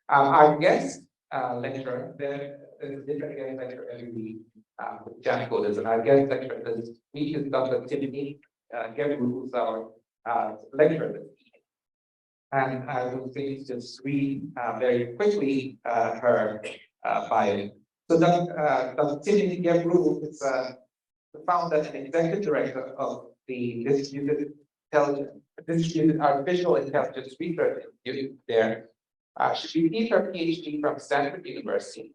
Our guest lecturer, there is a different guest lecturer every week with Jam Coders, and our guest lecturer this week is Dr. Timnit Gebru, who's our lecturer this week. And I will please just read very quickly her bio. So Dr. Timnit Gebru is the founder and executive director of the Distributed Artificial Intelligence Research Institute there. She received her PhD from Stanford University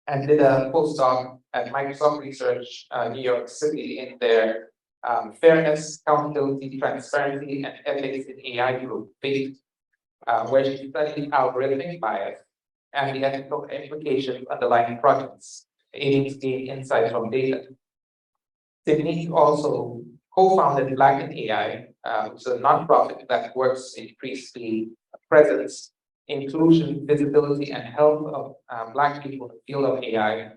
and did a postdoc at Microsoft Research, New York City, in their Fairness, Accountability, Transparency, and Ethics in AI group, where she studied algorithmic bias and the ethical implications underlying projects, aiming to gain insights from data. Timnit also co-founded Black in AI, which is a nonprofit that works to increase the presence, inclusion, visibility, and health of Black people in the field of AI.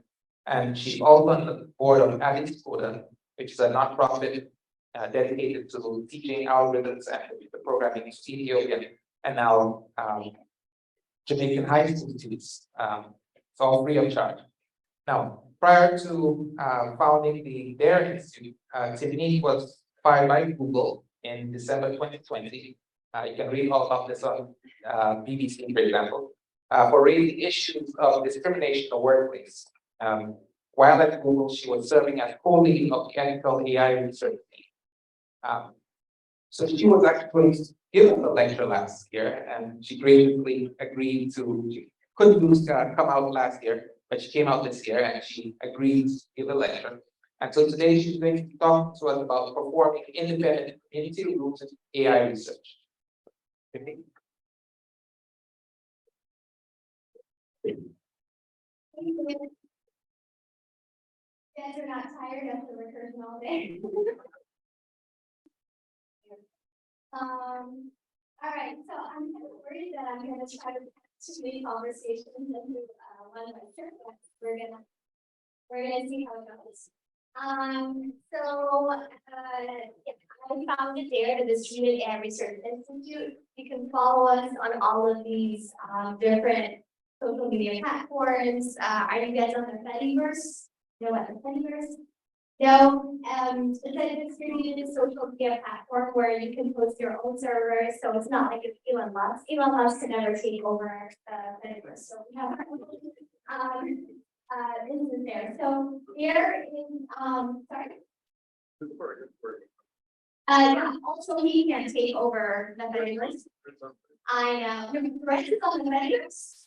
And she's also on the board of Coda, which is a nonprofit dedicated to teaching algorithms and the programming in Ethiopian and now Jamaican high school students. It's all free of charge. Now, prior to founding the DARE Institute, Timnit was fired by Google in December 2020. You can read all about this on BBC, for example, for raising issues of discrimination in the workplace. While at Google, she was serving as co-lead of the ethical AI research team. So she was actually given a lecture last year, and she graciously agreed to. She couldn't come out last year, but she came out this year, and she agreed to give a lecture. And so today she's going to talk to us about performing independent, community-rooted AI research. You guys are not tired after recursion all day. All right, so I'm kind of worried that I'm going to try to make conversations into one lecture, but we're gonna see how it goes. I founded DARE, the Distributed AI Research Institute. You can follow us on all of these different social media platforms. Are you guys on the Fediverse? You know what the Fediverse? No, it's a distributed social media platform where you can post your own servers. So it's not like it's Elon Musk. Elon Musk can never take over the Fediverse. So we have this is there. So here is sorry. Yeah, also he can take over the Fediverse. I know. The rest is on the Fediverse.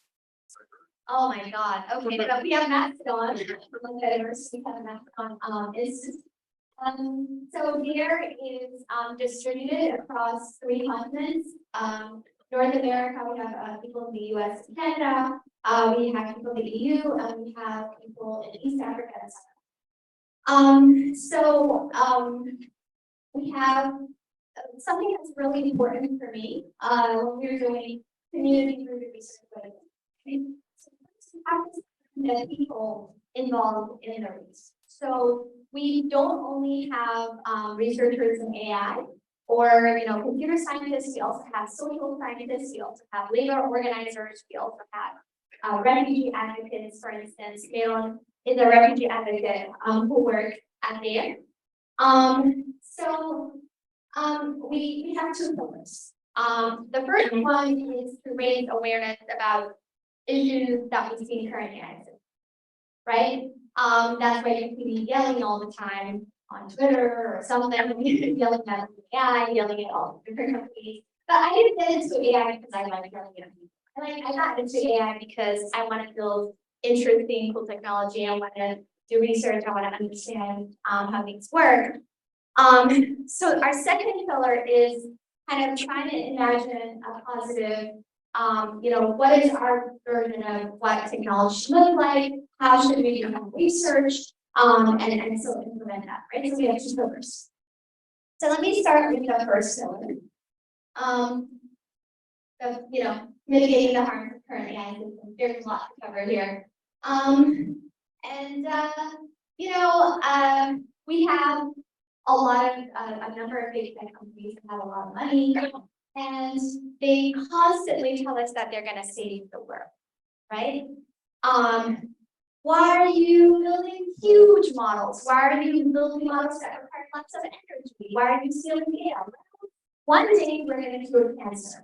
Oh my God. Okay, but we have Mastodon. We have Mastodon instance. So DARE is distributed across 3 continents. North America, we have people in the US and Canada. We have people in the EU, and we have people in East Africa and South. We have something that's really important for me when we're doing community-rooted research. The people involved in the research. So we don't only have researchers in AI or computer scientists. We also have social scientists. We also have labor organizers. We also have refugee advocates, for instance. Malin is a refugee advocate who works at DARE. We have 2 pillars. The first one is to raise awareness about issues that we see in current AI, right? That's why you can be yelling all the time on Twitter or something, yelling at AI, yelling at all different companies. But I didn't get into AI because I like yelling at people. I got into AI because I want to build interesting, cool technology. I want to do research. I want to understand how things work. So our second pillar is kind of trying to imagine a positive. What is our version of what technology should look like? How should we do research? And so implement that, right? So we have 2 pillars. So let me start with the first pillar. Mitigating the harms of current AI systems. There's a lot to cover here. We have a number of big tech companies that have a lot of money. And they constantly tell us that they're gonna save the world, right? Why are you building huge models? Why are you building models that require lots of energy? Why are you stealing data? One day we're gonna cure cancer.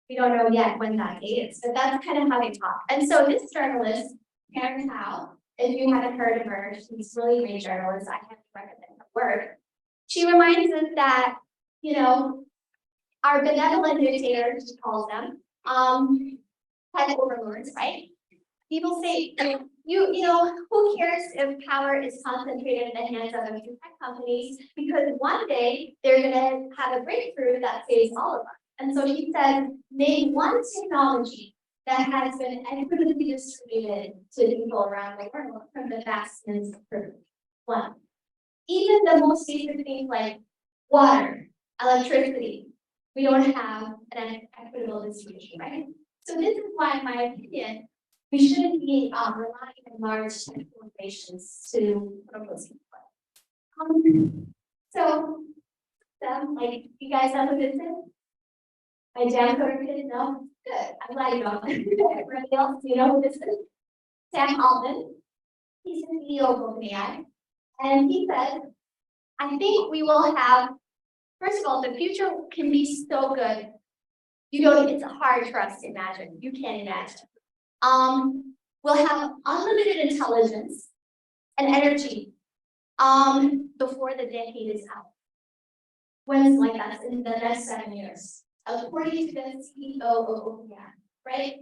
We don't know yet when that day is, but that's kind of how they talk. And so this journalist, Karen Howe, if you haven't heard of her, she's a really great journalist. I highly recommend her work. She reminds us that, you know, our benevolent dictators, she calls them, tech overlords, right? People say, you know, who cares if power is concentrated in the hands of a few tech companies? Because one day they're gonna have a breakthrough that saves all of us. And so she said, name one technology that has been equitably distributed to people around the world from the vaccines approved. One. Even the most basic things like water, electricity, we don't have an equitable distribution, right? So this is why, in my opinion, we shouldn't be relying on large tech corporations to propose input. So, like, you guys know who this is? My jam coder kid? No? Good. I'm glad you don't. Everybody else, do you know who this is? Sam Altman. He's the CEO of OpenAI. And he said, I think we will have, first of all, the future can be so good. It's hard for us to imagine. You can't imagine. We'll have unlimited intelligence and energy before the decade is out. When like that's in the next 7 years, according to the CEO of OpenAI, right?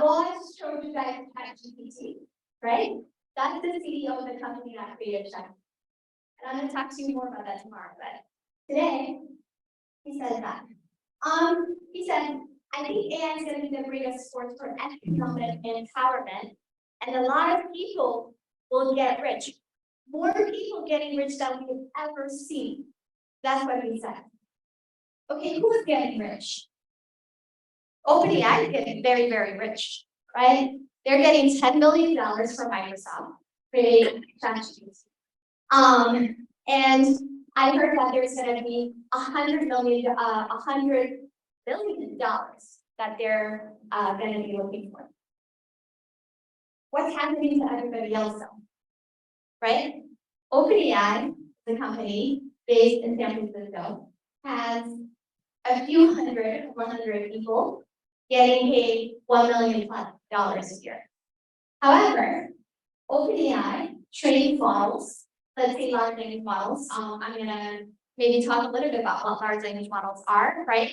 Boaz showed you guys ChatGPT, right? That's the CEO of the company that created Chat. And I'm going to talk to you more about that tomorrow, but today he said that. He said, I think AI is going to be the greatest force for economic empowerment, and a lot of people will get rich. More people getting rich than we've ever seen. That's what he said. Okay, who's getting rich? OpenAI is getting very, very rich, right? They're getting $10 million from Microsoft creating ChatGPT. And I heard that there's going to be $100 billion that they're going to be looking for. What's happening to everybody else though, right? OpenAI, the company based in San Francisco, has a few 100 people getting paid $1 million+ a year. However, OpenAI trained models, let's say large language models. I'm gonna maybe talk a little bit about what large language models are, right?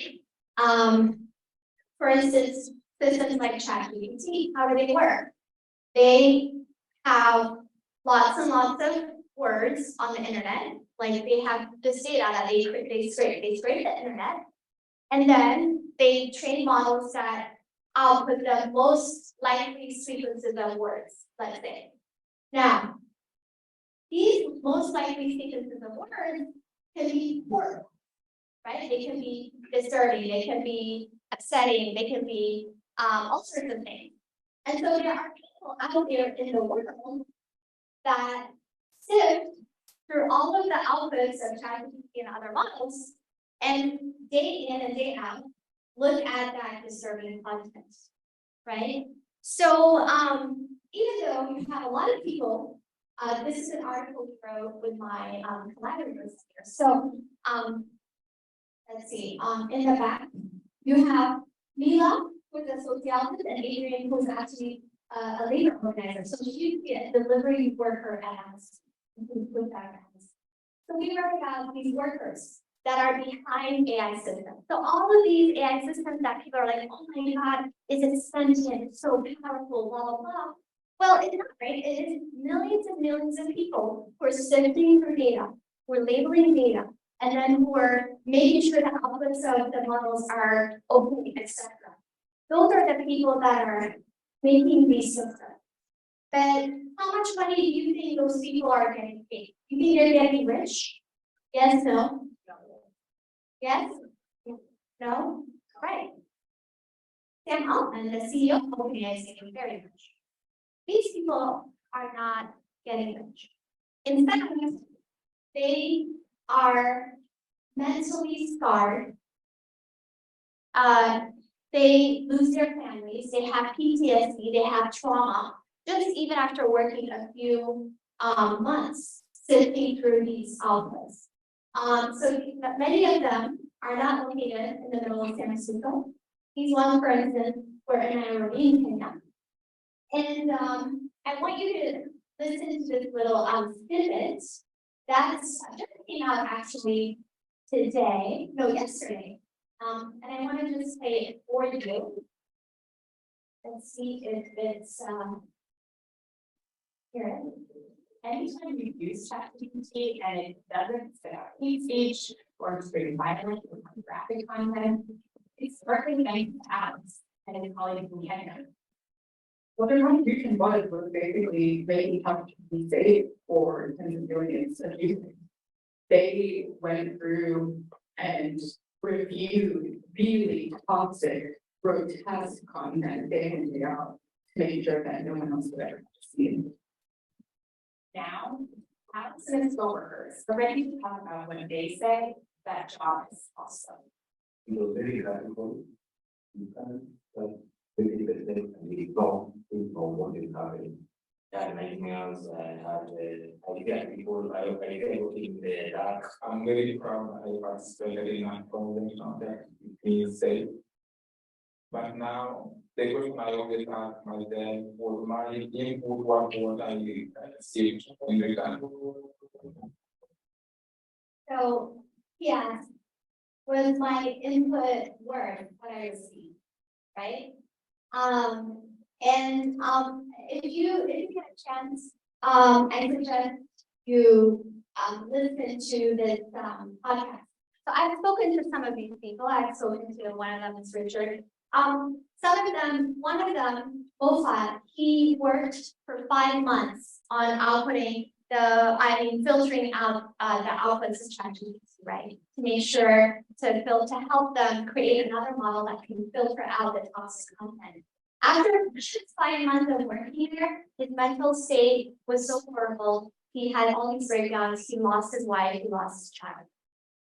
For instance, systems like ChatGPT, how do they work? They have lots and lots of words on the internet. Like they have this data that they scrape the internet, and then they train models that output the most likely sequences of words, let's say. Now, these most likely sequences of words can be horrible, right? They can be disturbing, they can be upsetting, they can be all sorts of things. And so there are people out there in the world that sift through all of the outputs of ChatGPT and other models, and day in and day out, look at that disturbing content, right? So even though you have a lot of people, this is an article we wrote with my collaborators here. So let's see, in the back, you have Mila, who's a sociologist, and Adrian, who's actually a labor organizer. So she's a delivery worker at Amazon. So we wrote about these workers that are behind AI systems. So all of these AI systems that people are like, oh my God, is it sentient, it's so powerful, blah, blah, blah. Well, it's not, right? It is millions and millions of people who are sifting through data, who are labeling data, and then who are making sure the outputs of the models are open, etc. Those are the people that are making these systems. But how much money do you think those people are getting paid? You think they're getting rich? Yes, no? Yes? No? Right. Sam Altman, the CEO of OpenAI, is getting very rich. These people are not getting rich. In fact, they are mentally scarred they lose their families, they have PTSD, they have trauma, just even after working a few months sifting through these outputs. So many of them are not located in the middle of San Francisco. These ones, for instance, were in Nairobi, in Kenya. And I want you to listen to this little snippet that's just came out actually yesterday. And I want to just play it for you. Let's see if it's here. Anytime you use ChatGPT and it doesn't spit out hate speech or very violent or graphic content, it's sparkling nice ads and it's calling from the internet. What their contribution was basically making ChatGPT safe for intended aliens and users. They went through and reviewed really toxic, grotesque content day in and day out to make sure that no one else would ever see it. Now, Allison's coworkers are ready to talk about what they say that job is awesome. It was very radical. You can't really wrong what is happening. And anything else I get people, I get working in the dark. I'm very proud I participated in that conversation that we safe. But now the question I always ask myself was my input, what I received in return. So he asked, was my input worth what I received, right? If you get a chance, I suggest you listen to this podcast. So I've spoken to some of these people. I've spoken to one of them is Richard. Some of them, one of them, Moffat, he worked for 5 months on outputting filtering out the outputs of ChatGPT, right? To make sure to help them create another model that can filter out the toxic content. After just 5 months of working there, his mental state was so horrible. He had all these breakdowns. He lost his wife. He lost his child,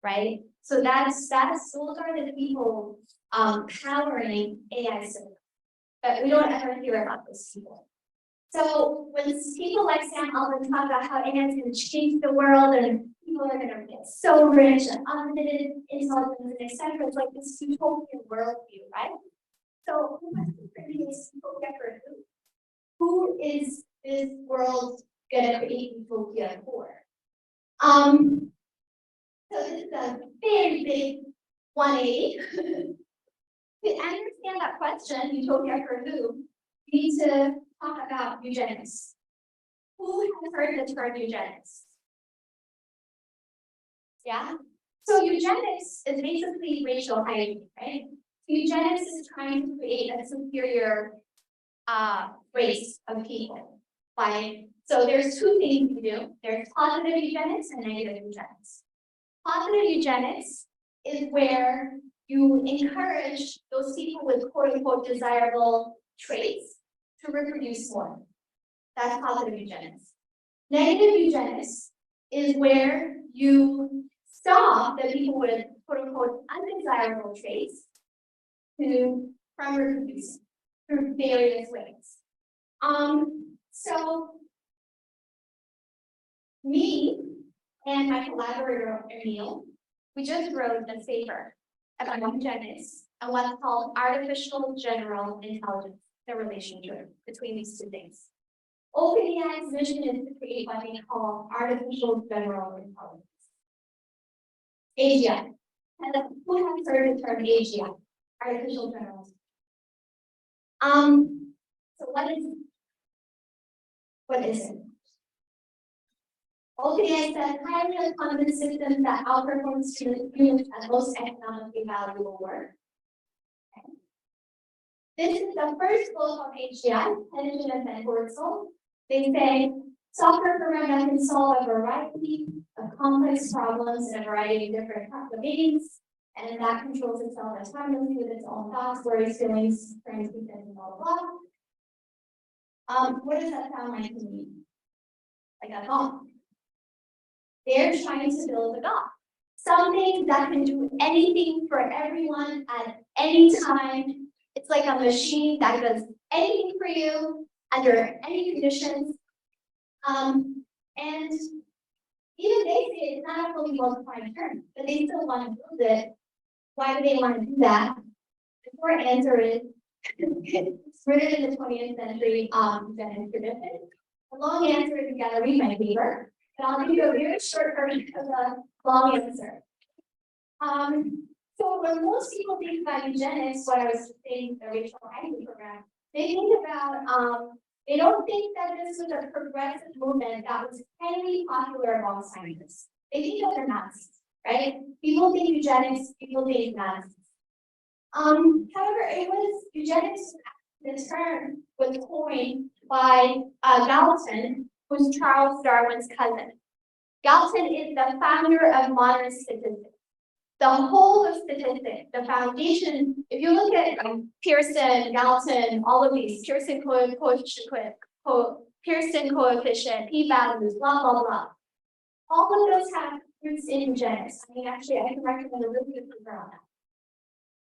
right? So those are the people powering AI systems. But we don't ever hear about those people. So when people like Sam Altman talk about how AI is going to change the world and people are going to get so rich and unlimited intelligence and etc., it's like this utopian worldview, right? So who has to create this utopia for who? Who is this world going to create utopia for? So this is a very big 180. To understand that question, utopia for who, we need to talk about eugenics. Who has heard the term eugenics? Yeah? So eugenics is basically racial hygiene, right? Eugenics is trying to create a superior race of people. So there's two things you do. There's positive eugenics and negative eugenics. Positive eugenics is where you encourage those people with quote unquote desirable traits to reproduce more. That's positive eugenics. Negative eugenics is where you stop the people with quote unquote undesirable traits from reproducing through various ways. So me and my collaborator Emil, we just wrote a paper about eugenics and what's called artificial general intelligence, the relationship between these two things. OpenAI's mission is to create what we call artificial general intelligence. AGI. And who has heard the term AGI? Artificial general intelligence. So what is it? What is it? OpenAI says highly autonomous systems that outperform humans at most economically valuable work. Okay. This is the first goal of AGI, Henderson and Wurzel. They say software program that can solve a variety of complex problems in a variety of different domains, and that controls itself autonomously with its own thoughts, worries, feelings, transmits, and blah blah blah. What does that sound like to me? Like a God. They're trying to build a God. something that can do anything for everyone at any time. It's like a machine that does anything for you under any conditions. And even they say it's not a fully well-defined term, but they still want to build it. Why do they want to do that? The short answer is it's rooted in the 20th century Zen tradition. The long answer is you gotta read my paper, and I'll give you a very short version of the long answer. So when most people think about eugenics, what I was saying, the racial equity program, they think about they don't think that this was a progressive movement that was highly popular among scientists. They think that they're Nazis, right? People think eugenics, people think Nazis. However, it was eugenics, the term was coined by Galton, who's Charles Darwin's cousin. Galton is the founder of modern statistics. The whole of statistics, the foundation, if you look at Pearson, Galton, all of these, Pearson coefficient, p-values, blah, blah, blah. All of those have roots in eugenics. I mean, actually, I can recommend a really good paper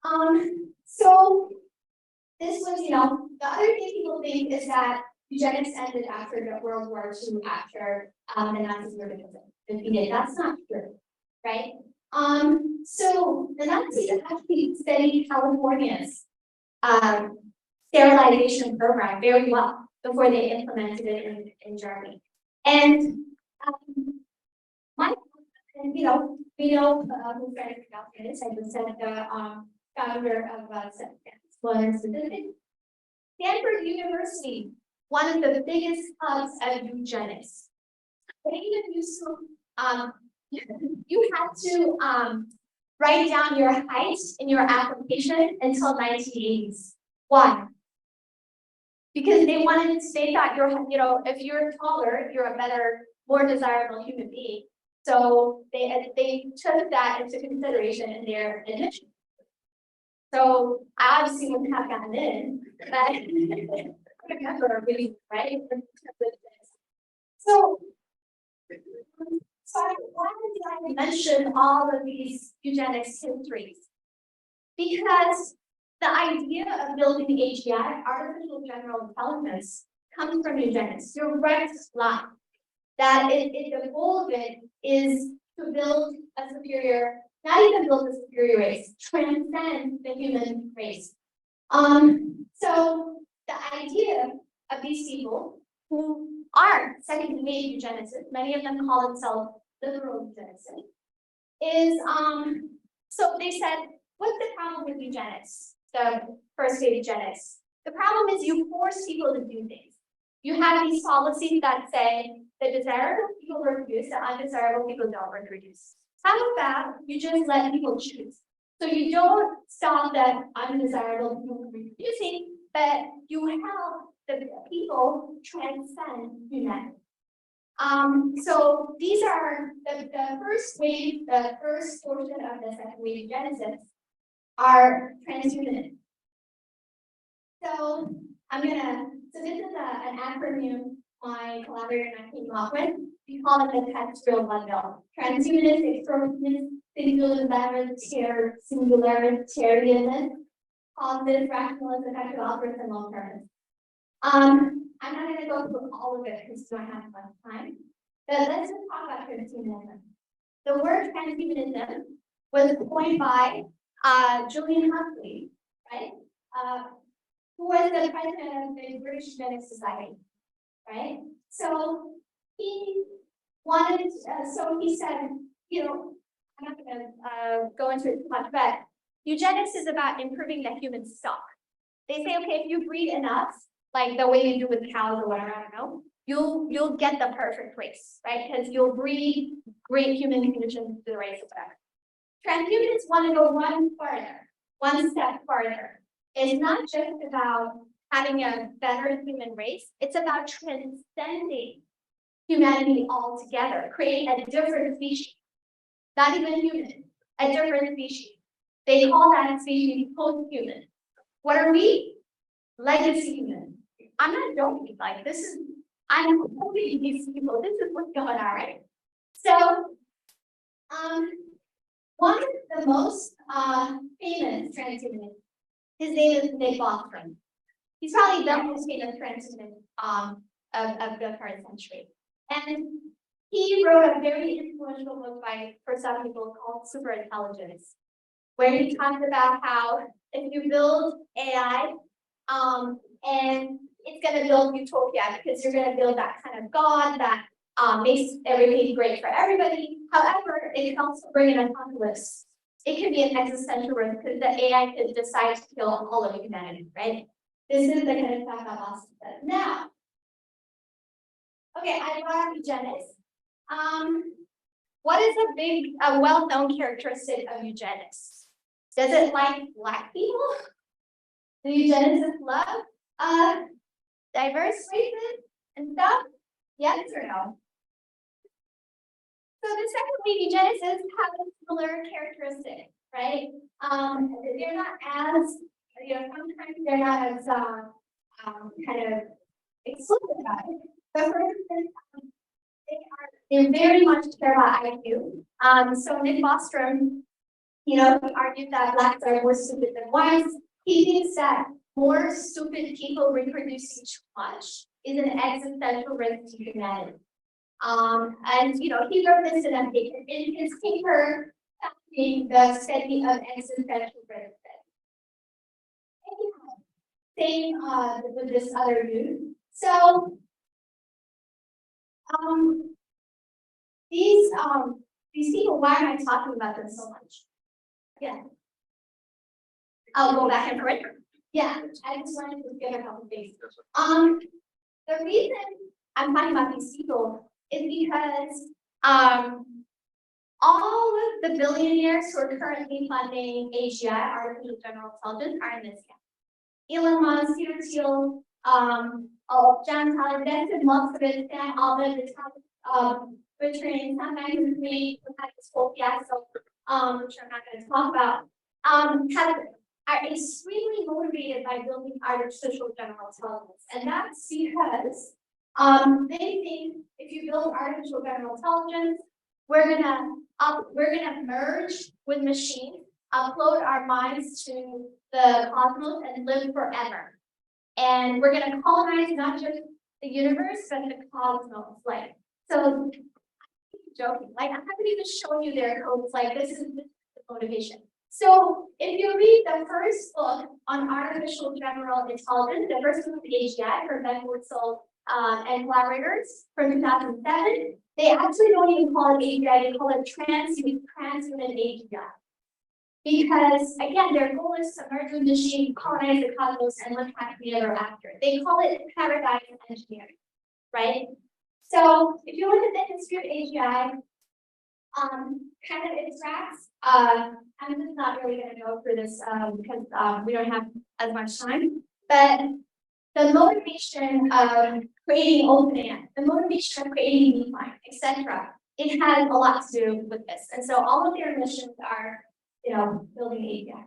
on that. So this was, the other thing people think is that eugenics ended after the World War II, after the Nazis were defeated. That's not true, right? So the Nazis actually studied California's sterilization program very well before they implemented it in Germany. And we know who Frederick Galton is. I just said the founder of statistics. Stanford University, one of the biggest hubs of eugenics. They even used to you had to write down your height in your application until 1980s. Why? Because they thought if you're taller, you're a better, more desirable human being. So they took that into consideration in their admission. So I obviously wouldn't have gotten in, but I remember really, right? So why did I mention all of these eugenics histories? Because the idea of building the AGI, artificial general intelligence, comes from eugenics. Direct line. That the goal of it is to build a superior, not even build a superior race, transcend the human race. So the idea of these people who are second wave eugenicists, many of them call themselves liberal eugenicists, is so they said, what's the problem with eugenics? The first wave eugenics. The problem is you force people to do things. You have these policies that say the desirable people reproduce, the undesirable people don't reproduce. How about you just let people choose? So you don't stop the undesirable people from reproducing, but you help the people transcend humanity. So these are the first wave, the first portion of the second wave eugenicists are transhumanist. So so this is an acronym my collaborator and I came up with. We call it the textual bundle. Transhumanist, extrovertness, singularitarianism, positive, rationalist, effective algorithms, and long term. I'm not going to go through all of it because we don't have much time. But let's just talk about transhumanism. The word transhumanism was coined by Julian Huxley, right? Who was the president of the British Genetics Society, right? So he wanted, so he said, I'm not going to go into it too much, but eugenics is about improving the human stock. They say, okay, if you breed enough, like the way you do with cows or whatever, I don't know, you'll get the perfect race, right? Because you'll breed great human conditions to the race or whatever. Transhumanists want to go one step farther. It's not just about having a better human race, it's about transcending humanity altogether, creating a different species, not even human, a different species. They call that species post-human. What are we? Legacy human. I'm not joking, like this is, I'm quoting these people, this is what's going on, right? So, One of the most famous transhumanists, his name is Nick Bostrom. He's probably the most famous transhumanist of the current century. And he wrote a very influential book for some people called Superintelligence, where he talks about how if you build AI, and it's going to build utopia because you're going to build that kind of God that makes everything great for everybody. However, it can also bring an apocalypse. It could be an existential risk because the AI could decide to kill all of humanity, right? This is the kind of stuff that Austin says. Now, okay, I brought up eugenics. What is a well-known characteristic of eugenics? Does it like Black people? Do eugenicists love diverse races and stuff? Yes or no? So the second wave eugenicists have a similar characteristic, right? They're not as, sometimes they're not as kind of explicit about it. But for instance, they're very much care about IQ. So Nick Bostrom, he argued that Blacks are more stupid than whites. He thinks that more stupid people reproducing too much is an existential risk to humanity. And he wrote this in his paper, the study of existential risk. Same with this other dude. So these people, why am I talking about them so much? Yeah. I'll go back and forth. Yeah, I just wanted to get a couple things. The reason I'm talking about these people is because all of the billionaires who are currently funding AGI, artificial general intelligence, are in this camp. Elon Musk, Peter Thiel, John Tyler, invested most of it, Sam Altman, the top Richard, Sam Bankman-Fried, who had this whole fiasco, which I'm not going to talk about, are extremely motivated by building artificial general intelligence, and that's because they think if you build artificial general intelligence, we're gonna merge with machines, upload our minds to the cosmos, and live forever. And we're gonna colonize not just the universe, but the cosmos. Like, so I'm joking. Like, I'm not gonna even show you their codes. Like, this is the motivation. So if you read the first book on artificial general intelligence, the first one is AGI from Ben Wurtzel and collaborators from 2007, they actually don't even call it AGI, they call it transhuman AGI. Because again, their goal is to merge with machine, colonize the cosmos, and live happily ever after. They call it paradigm engineering, right? So if you look at the history of AGI, kind of it tracks. I'm just not really going to go through this because we don't have as much time. But the motivation of creating OpenAI, the motivation of creating DeFi, etc., it has a lot to do with this. And so all of their missions are, building AGI.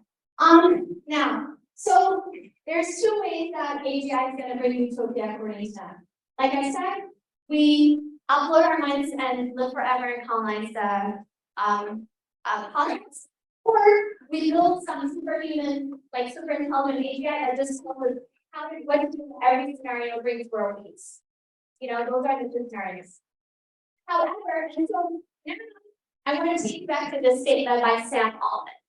Now, so there's two ways that AGI is going to bring utopia according to them. Like I said, we upload our minds and live forever and colonize the cosmos, or we build some superhuman, like super intelligent AGI that just tells us what to do every scenario brings world peace. Those are the two scenarios. However, and so now I want to take you back to this statement by Sam Altman,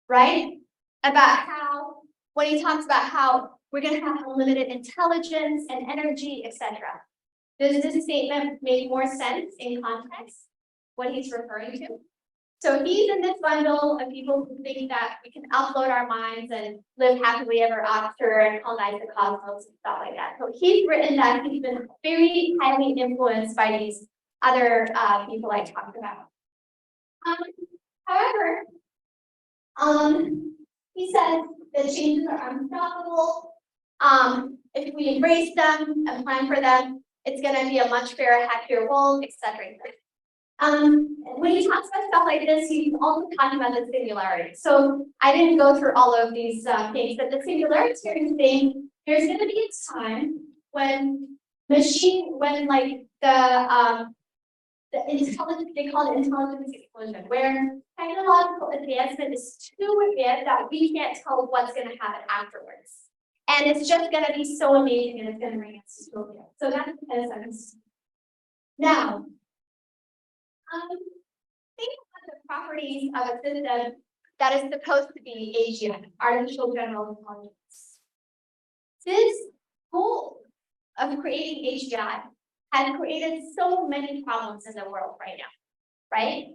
right? About how, when he talks about how we're going to have unlimited intelligence and energy, etc. Does this statement make more sense in context, what he's referring to? So he's in this bundle of people who think that we can upload our minds and live happily ever after and colonize the cosmos and stuff like that. So he's written that he's been very highly influenced by these other people I talked about. However, he says the changes are unstoppable. If we embrace them and plan for them, it's going to be a much fairer, happier world, etc. When he talks about stuff like this, he's also talking about the singularity. So I didn't go through all of these things, but the singularity thing, there's going to be a time when like the intelligence, they call it intelligence explosion, where technological advancement is too advanced that we can't tell what's going to happen afterwards. And it's just going to be so amazing and it's going to bring us to Tokyo. So that's the sense. Now, think about the properties of a system that is supposed to be AGI, artificial general intelligence. This goal of creating AGI has created so many problems in the world right now, right?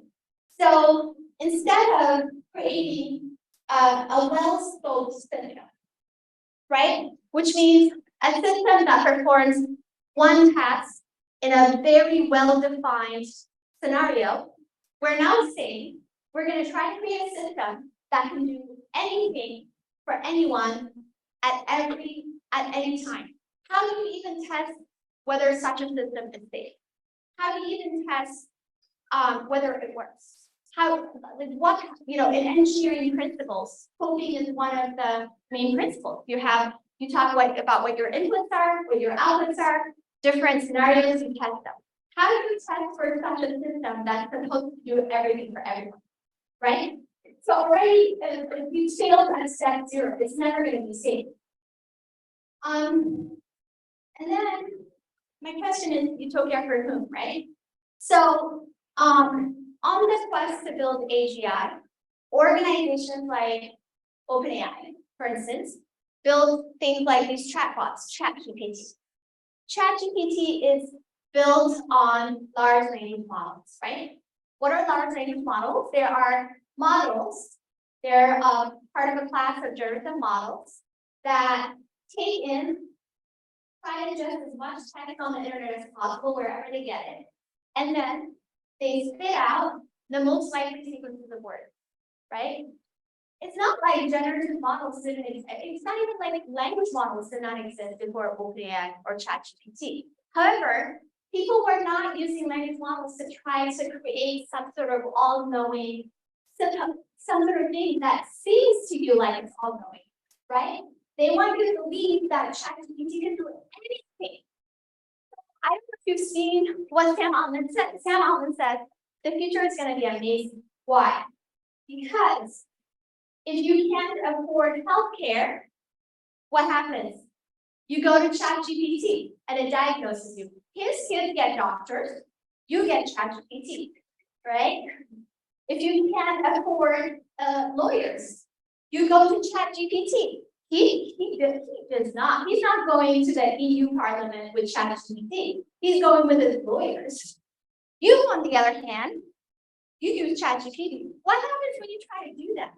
So instead of creating a well-scoped system, right? Which means a system that performs one task in a very well-defined scenario, we're now saying we're going to try to create a system that can do anything for anyone at any time. How do you even test whether such a system is safe? How do you even test whether it works? What, in engineering principles, coding is one of the main principles. You talk about what your inputs are, what your outputs are, different scenarios, you test them. How do you test for such a system that's supposed to do everything for everyone, right? So already, if you fail at step 0, it's never going to be safe. And then my question is utopia for whom, right? So on this quest to build AGI, organizations like OpenAI, for instance, build things like these chatbots, ChatGPT. ChatGPT is built on large language models, right? What are large language models? There are models, they're part of a class of generative models that take in, try to ingest as much text on the internet as possible wherever they get it. And then they spit out the most likely sequences of words, right? It's not like generative models didn't exist. It's not even like language models did not exist before OpenAI or ChatGPT. However, people were not using language models to try to create some sort of all-knowing, some sort of thing that seems to you like it's all-knowing, right? They want you to believe that ChatGPT can do anything. I don't know if you've seen what Sam Altman said. Sam Altman said, the future is going to be amazing. Why? Because if you can't afford healthcare, what happens? You go to ChatGPT and it diagnoses you. His kids get doctors, you get ChatGPT, right? If you can't afford lawyers, you go to ChatGPT. He does not. He's not going to the EU Parliament with ChatGPT. He's going with his lawyers. You, on the other hand, you use ChatGPT. What happens when you try to do that?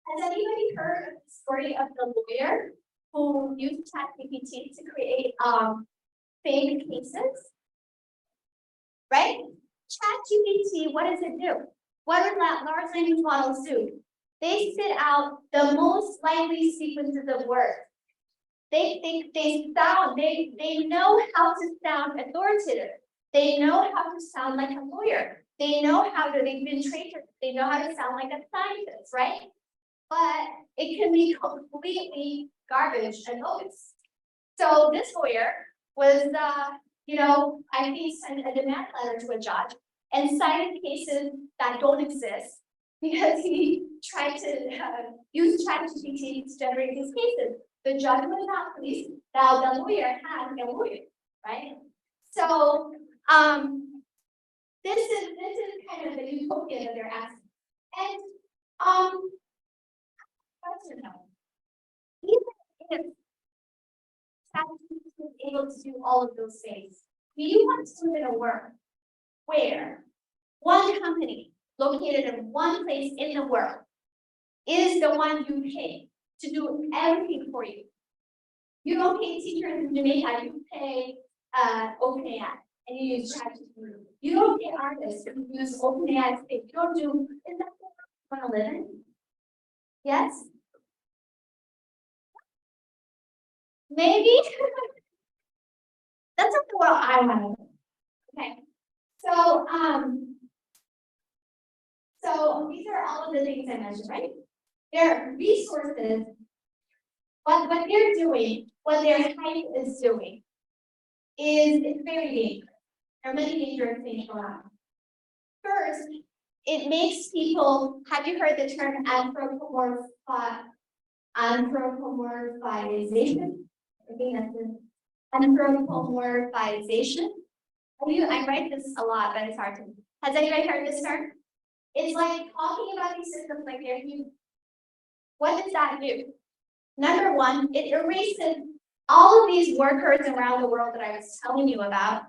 Has anybody heard of the story of the lawyer who used ChatGPT to create fake cases? Right? ChatGPT, what does it do? What do large language models do? They spit out the most likely sequences of words. They know how to sound authoritative. They know how to sound like a lawyer. They know how to, they've been trained, they know how to sound like a scientist, right? But it can be completely garbage and bogus. So this lawyer was, I think sent a demand letter to a judge and cited cases that don't exist because he tried to use ChatGPT to generate these cases. The judge was not pleased. Now the lawyer had a lawyer, right? So this is kind of the utopia that they're asking. And even if ChatGPT is able to do all of those things, do you want to live in a world where one company located in one place in the world is the one you pay to do everything for you? You don't pay teachers in Jamaica, you pay OpenAI and you use ChatGPT. You don't pay artists if you use OpenAI. You don't do, is that what you want to live in? Yes? Maybe? That's not the world I want to live in. Okay. So these are all of the things I mentioned, right? Their resources, what they're doing, what their hype is doing, is very dangerous. There are many dangerous things going on. First, it makes people, have you heard the term anthropomorphization? I think that's it. Anthropomorphization. I write this a lot, but it's hard to. Has anybody heard this term? It's like talking about these systems like they're human. What does that do? Number one, it erases all of these workers around the world that I was telling you about,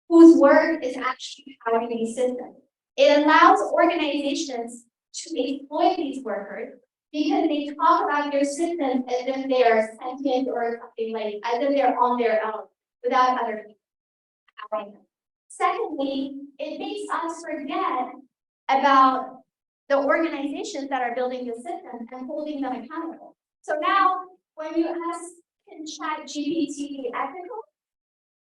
whose work is actually powering these systems. It allows organizations to exploit these workers because they talk about their systems as if they are sentient or something like, as if they're on their own without other people powering them. Secondly, it makes us forget about the organizations that are building the system and holding them accountable. So now, when you ask, can ChatGPT be ethical?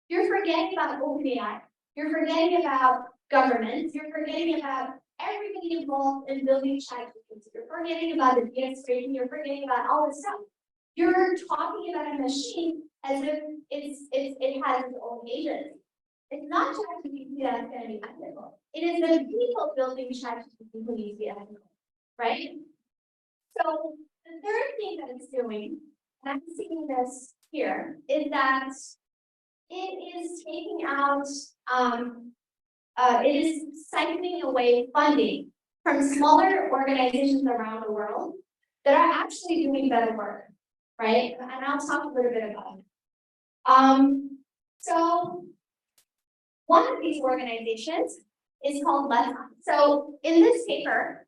You're forgetting about OpenAI. You're forgetting about governments. You're forgetting about everybody involved in building ChatGPT. You're forgetting about the data scraping. You're forgetting about all this stuff. You're talking about a machine as if it has its own agency. It's not ChatGPT that's going to be ethical. It is the people building ChatGPT who need to be ethical, right? So the third thing that it's doing, and I'm seeing this here, is that it is taking out, it is siphoning away funding from smaller organizations around the world that are actually doing better work, right? And I'll talk a little bit about it. So one of these organizations is called Let's. So in this paper,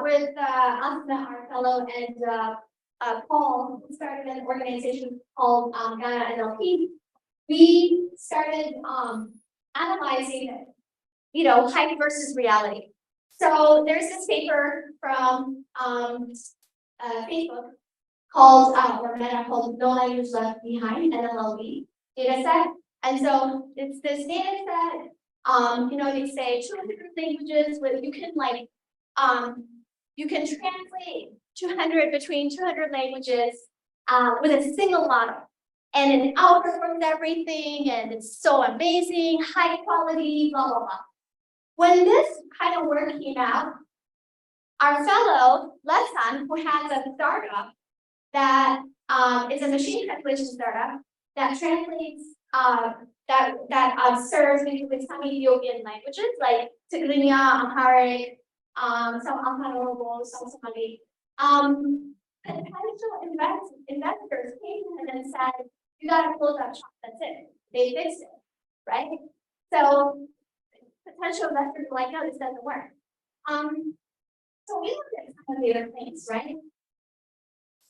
with Asma, our fellow, and Paul, who started an organization called Ghana NLP, we started analyzing, hype versus reality. So there's this paper from Facebook called or Meta called "Don't Let Yours Left Behind" NLP data set. And so it's this data set. They say 200 languages with you can translate between 200 languages with a single model. And it outperforms everything, and it's so amazing, high quality, blah, blah, blah. When this kind of work came out, our fellow, Lesan, who has a startup that is a machine translation startup that translates, that serves basically some Ethiopian languages like Tigrinya, Amharic, some Amharic, some Somali. Potential investors came to him and said, "You got to close that shop. That's it." They fixed it, right? So potential investors were like, "No, this doesn't work." So we looked at some of the other things, right?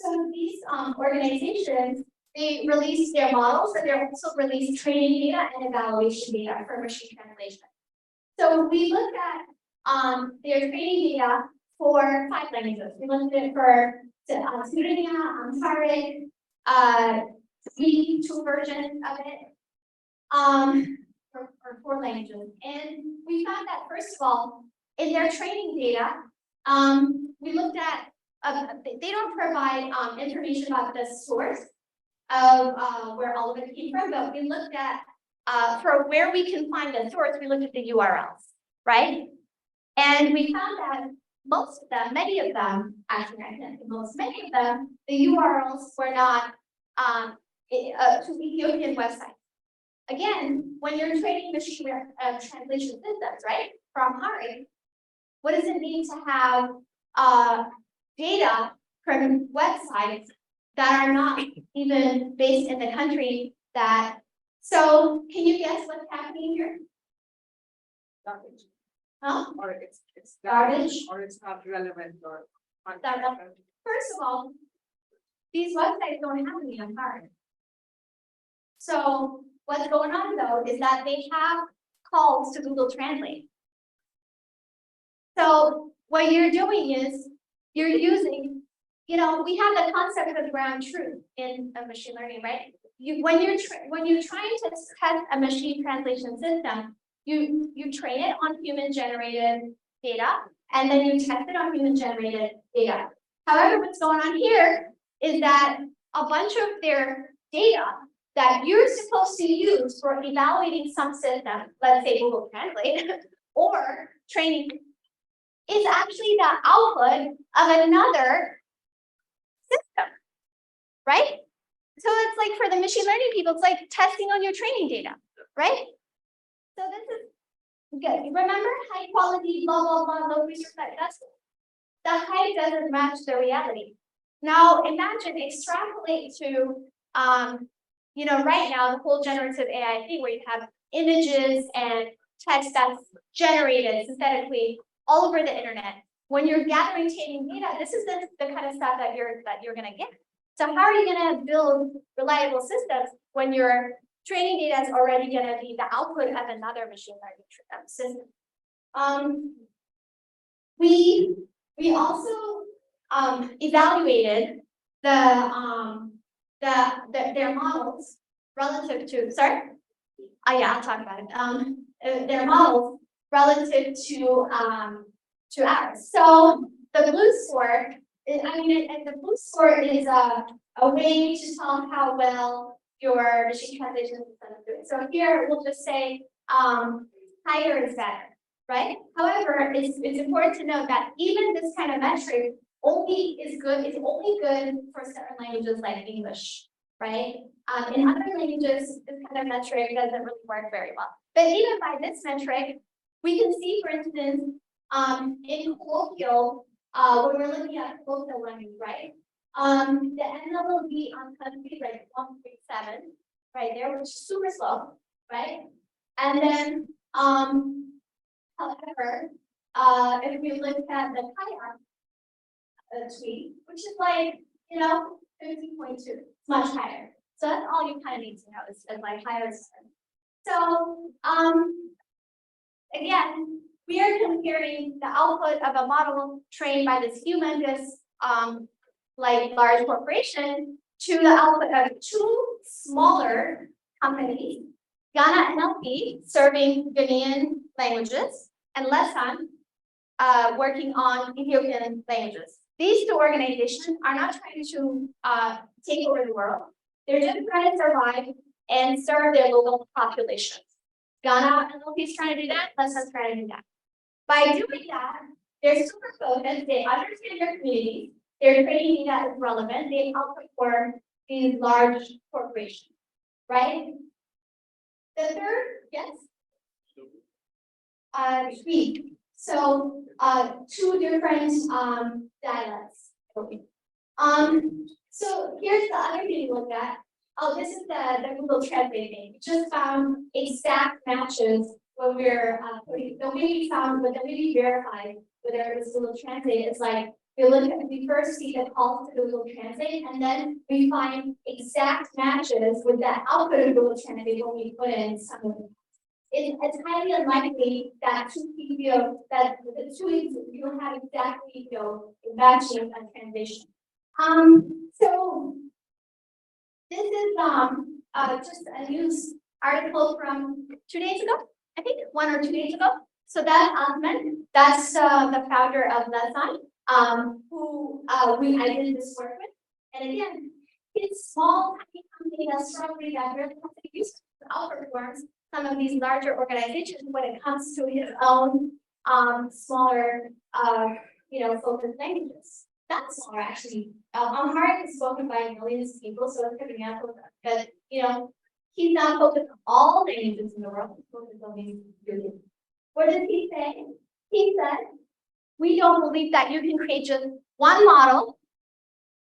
So these organizations, they release their models, but they also release training data and evaluation data for machine translation. So we looked at their training data for 5 languages. We looked at it for Tigrinya, Amharic, 2 versions of it, for 4 languages. And we found that, first of all, in their training data, we looked at, they don't provide information about the source of where all of it came from, but we looked at, for where we can find the source, we looked at the URLs, right? And we found that most of them, many of them, actually, I think many of them, the URLs were not to Ethiopian websites. Again, when you're training machine translation systems, right, from Amharic, what does it mean to have data from websites that are not even based in the country that? So, can you guess what's happening here? Garbage. Huh? Or it's Garbage. or it's not relevant or. First of all, these websites don't have any Amharic. So what's going on though is that they have calls to Google Translate. So what you're doing is you're using, we have the concept of ground truth in machine learning, right? When you're trying to test a machine translation system, you train it on human generated data, and then you test it on human generated data. However, what's going on here is that a bunch of their data that you're supposed to use for evaluating some system, let's say Google Translate, or training is actually the output of another system, right? So it's like for the machine learning people, it's like testing on your training data, right? So this is good. Remember high quality, blah, blah, blah, low research, that's the height doesn't match the reality. Now imagine extrapolate to, right now the whole generative AI thing where you have images and text that's generated synthetically all over the internet. When you're gathering training data, this is the kind of stuff that you're gonna get. So how are you gonna build reliable systems when your training data is already gonna be the output of another machine learning system? We also evaluated their models relative to, sorry? Oh yeah, I'll talk about it. Their models relative to ours. So the blue score, and the blue score is a way to tell how well your machine translation system is doing. So here we'll just say higher is better, right? However, it's important to note that even this kind of metric is only good for certain languages like English, right? In other languages, this kind of metric doesn't really work very well. But even by this metric, we can see, for instance, in colloquial, when we're looking at colloquial language, right? The NLLB on country like 1.7, right there, which is super slow, right? And then, however, if we look at the higher tweet, which is like, 15.2, it's much higher. So that's all you kind of need to know is like higher. So, again, we are comparing the output of a model trained by this humongous, large corporation to the output of two smaller companies, Ghana NLP, serving Ghanaian languages, and Lesan, working on Ethiopian languages. These two organizations are not trying to take over the world. They're just trying to survive and serve their local populations. Ghana NLP is trying to do that, Lesan's trying to do that. By doing that, they're super focused, they understand their community, their training data is relevant, they outperform these large corporations, right? The third, yes? Three. So two different dialects. So here's the other thing to look at. Oh, this is the Google Translate thing. We just found exact matches when we're the way we verified whether it was Google Translate is like we first see the calls to Google Translate, and then we find exact matches with the output of Google Translate when we put in some of them. It's highly unlikely that the two you don't have exactly matching a translation. So this is just a news article from 2 days ago, I think 1 or 2 days ago. So that Ahmed, that's the founder of Lesan, who I did this work with. And again, it's small company that's struggling that really has to use outperforms some of these larger organizations when it comes to his own smaller focused languages. Not smaller actually. Amharic is spoken by millions of people, so it's coming out of that. But he's not focused on all languages in the world, he's focused on these really. What did he say? He said, we don't believe that you can create just one model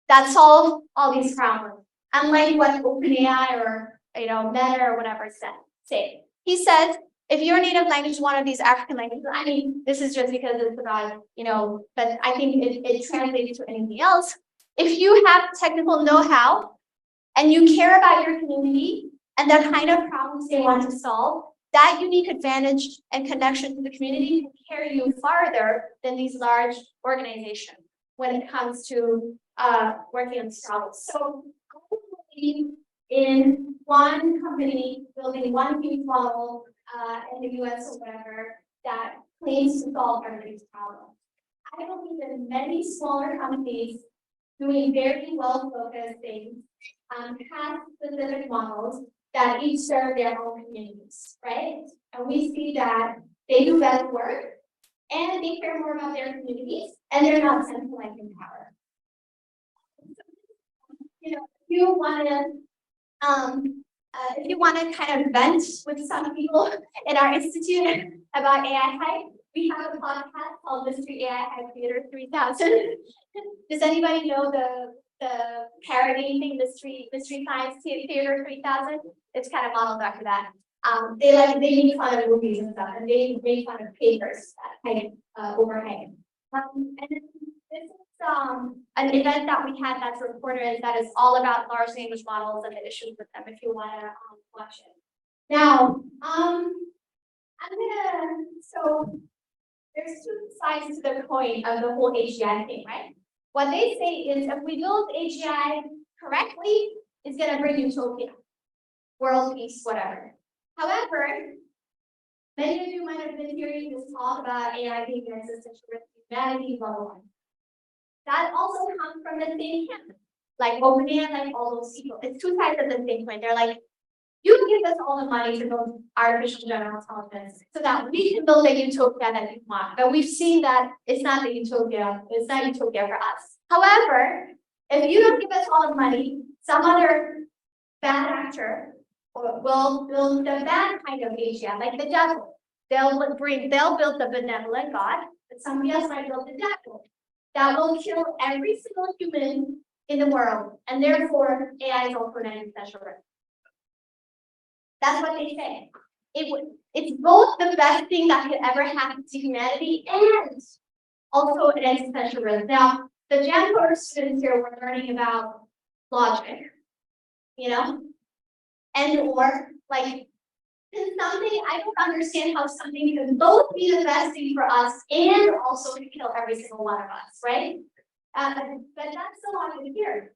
that solves all these problems. Unlike what OpenAI or Meta or whatever say. He said, if your native language is one of these African languages, I mean, this is just because it's about, but I think it translates to anything else. If you have technical know-how and you care about your community and the kind of problems they want to solve, that unique advantage and connection to the community can carry you farther than these large organizations when it comes to working on these problems. So I believe in one company building one huge model in the US or whatever that claims to solve everybody's problem. I believe in many smaller companies doing very well-focused things, have specific models that each serve their own communities, right? And we see that they do better work, and they care more about their communities, and they're not centralizing power. You know, if you want to kind of vent with some people in our institute about AI hype, we have a podcast called Mystery AI Hype Theater 3000. Does anybody know the parody thing, Mystery Science Theater 3000? It's kind of modeled after that. They make fun of movies and stuff, and they make fun of papers that kind of overhang. And then this is an event that we had that's recorded that is all about large language models and the issues with them. If you want to watch it. Now, so there's two sides to the coin of the whole AGI thing, right? What they say is if we build AGI correctly, it's going to bring utopia, world peace, whatever. However, many of you might have been hearing this talk about AI being an existential risk to humanity, blah, blah, blah. That also comes from the same camp, like OpenAI, like all those people. It's two sides of the same coin. They're like, you give us all the money to build artificial general intelligence so that we can build a utopia that you want. But we've seen that it's not the utopia, it's not utopia for us. However, if you don't give us all the money, some other bad actor will build the bad kind of AGI, like the devil. They'll build the benevolent God, but somebody else might build the devil. That will kill every single human in the world, and therefore AI is also an existential risk. That's what they say. It's both the best thing that could ever happen to humanity and also an existential risk. Now, the Jam Coder students here were learning about logic, and or like something, I don't understand how something can both be the best thing for us and also can kill every single one of us, right? But that's the logic here.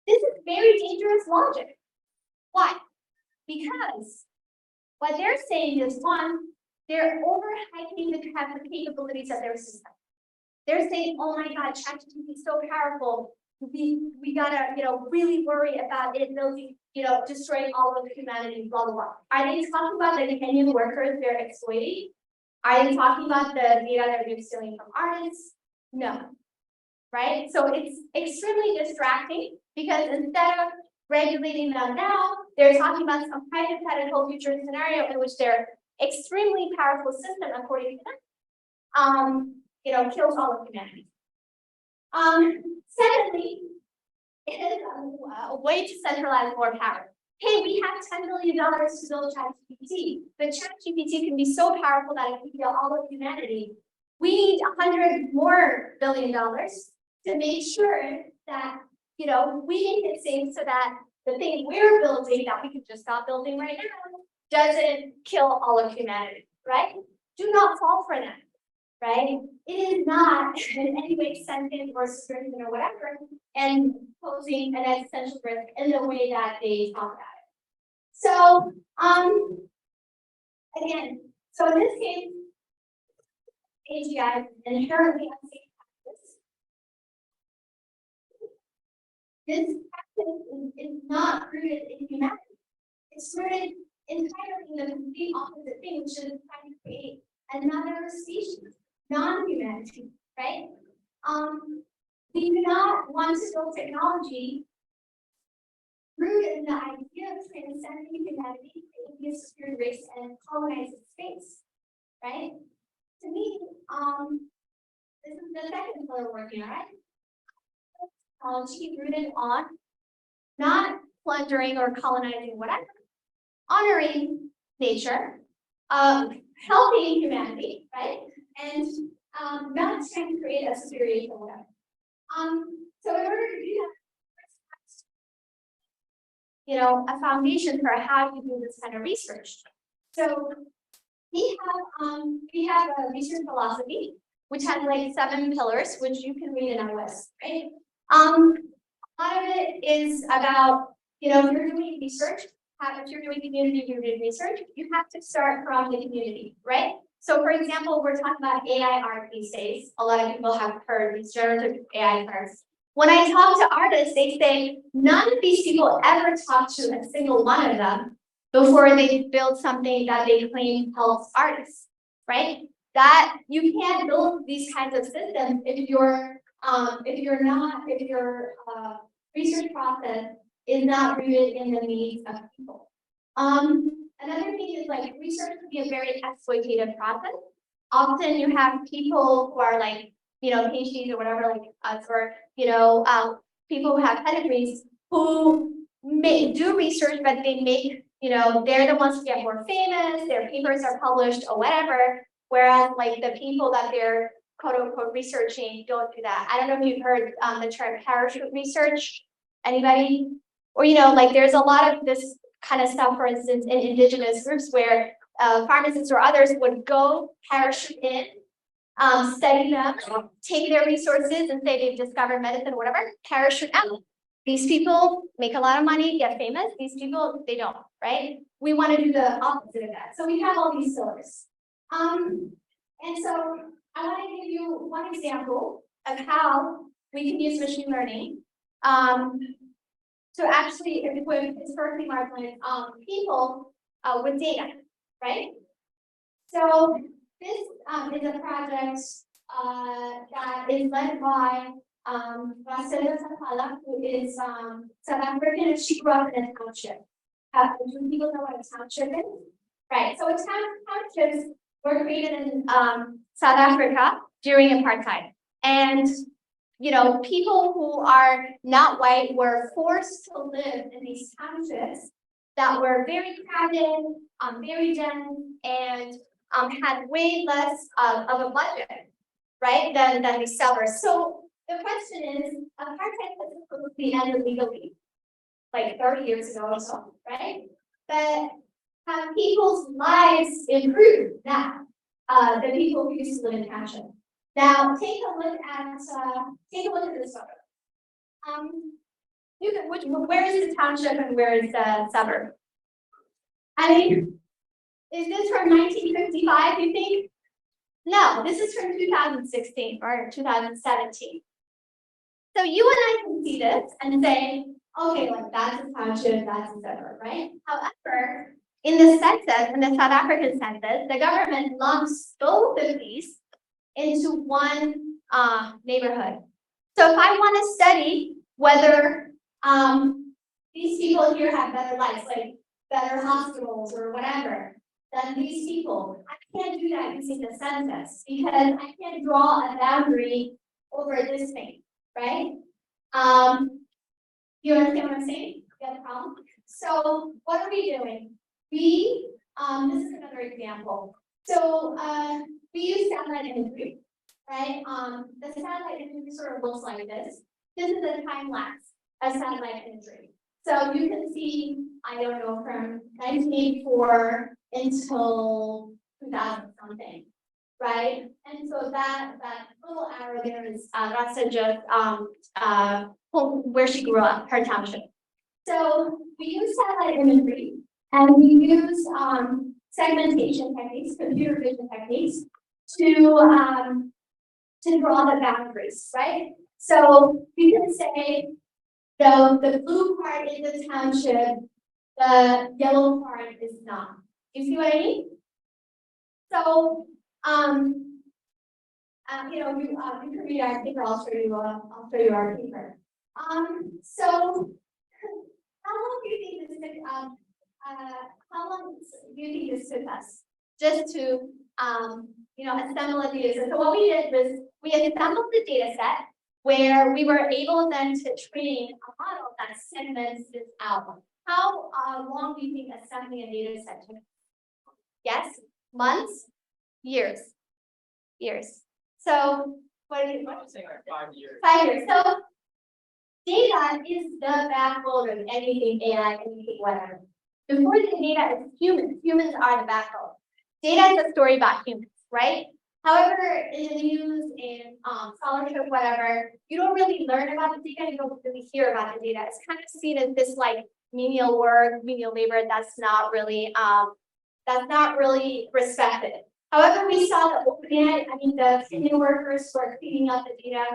This is very dangerous logic. Why? Because what they're saying is, one, they're overhyping the capabilities of their system. They're saying, oh my God, ChatGPT is so powerful. We gotta, really worry about it building, destroying all of humanity, blah, blah, blah. Are they talking about the Kenyan workers they're exploiting? Are they talking about the data they're stealing from artists? No, right? So it's extremely distracting because instead of regulating them now, they're talking about some hypothetical future scenario in which their extremely powerful system, according to them, kills all of humanity. Secondly, it is a way to centralize more power. Hey, we have $10 million to build ChatGPT, but ChatGPT can be so powerful that it can kill all of humanity. We need $100 more billion to make sure that we make it safe so that the thing we're building that we can just stop building right now doesn't kill all of humanity, right? Do not fall for that. Right? It is not in any way sentient or stringent or whatever, and posing an existential risk in the way that they talk about it. So, again, so in this case, AGI is inherently unsafe practice. This practice is not rooted in humanity. It's rooted entirely in the complete opposite thing, which is trying to create another species. Non-humanity, right? We do not want to build technology rooted in the idea of transcending humanity, creating a superior race, and colonizing space, right? To me, this is the second pillar we're working on, right? Technology rooted on not plundering or colonizing whatever, honoring nature, helping humanity, right? And not trying to create a superior or whatever. So in order to do that, a foundation for how you do this kind of research. So we have a research philosophy, which has like 7 pillars, which you can read in our list, right? A lot of it is about, if you're doing research, if you're doing community-rooted research, you have to start from the community, right? So for example, we're talking about AI art these days. A lot of people have heard these generative AI arts. When I talk to artists, they say none of these people ever talk to a single one of them before they build something that they claim helps artists. right? That you can't build these kinds of systems if your research process is not rooted in the needs of people. Another thing is like research can be a very exploitative process. Often you have people who are like, PhDs or whatever, like us, or, people who have pedigrees who may do research, but they make, they're the ones who get more famous, their papers are published or whatever. Whereas like the people that they're quote unquote researching don't do that. I don't know if you've heard the term parachute research. Anybody? Or, like there's a lot of this kind of stuff, for instance, in indigenous groups where pharmacists or others would go parachute in, study them, take their resources and say they've discovered medicine or whatever, parachute out. These people make a lot of money, get famous. These people, they don't, right? We want to do the opposite of that. So we have all these pillars. And so I want to give you one example of how we can use machine learning to actually equip historically marginalized people with data, right? So this is a project that is led by Rasela Sapala, who is South African, and she grew up in a township. Do people know what a township is? Right. So townships were created in South Africa during apartheid, and people who are not white were forced to live in these townships that were very crowded, very dense, and had way less of a budget, right, than the settlers. So the question is, apartheid was supposed to be ended legally, like 30 years ago or so, right? But have people's lives improved now? The people who used to live in township. Now take a look at this photo. Where is the township and where is the suburb? I mean, is this from 1955, you think? No, this is from 2016 or 2017. So you and I can see this and say, okay, like that's a township, that's a suburb, right? However, in the census, in the South African census, the government lumps both of these into one neighborhood. So if I want to study whether these people here have better lives, like better hospitals or whatever, than these people, I can't do that using the census because I can't draw a boundary over this thing, right? You understand what I'm saying? You have a problem? So what are we doing? This is another example. So we use satellite imagery, right? The satellite imagery sort of looks like this. This is a time lapse of satellite imagery. So you can see, I don't know, from 1984 until 2000 something, right? And so that little arrow there is Rasa just where she grew up, her township. So we use satellite imagery and we use segmentation techniques, computer vision techniques, to draw the boundaries, right? So you can say the blue part is the township, the yellow part is not. You see what I mean? So you can read our paper. I'll show you our paper. So how long do you think this took? How long do you think this took us just to assemble a data set? So what we did was we assembled the data set where we were able then to train a model that segments this out. How long do you think assembling a data set took? Yes, months, years. So what do you say? 5 years. 5 years. So data is the backbone of anything AI, anything whatever. Before the data is humans. Humans are the backbone. Data is a story about humans, right? However, in the news, in scholarship, whatever, you don't really learn about the data. You don't really hear about the data. It's kind of seen as this like menial work, menial labor that's not really respected. However, we saw the OpenAI, the cleaning workers who are cleaning up the data,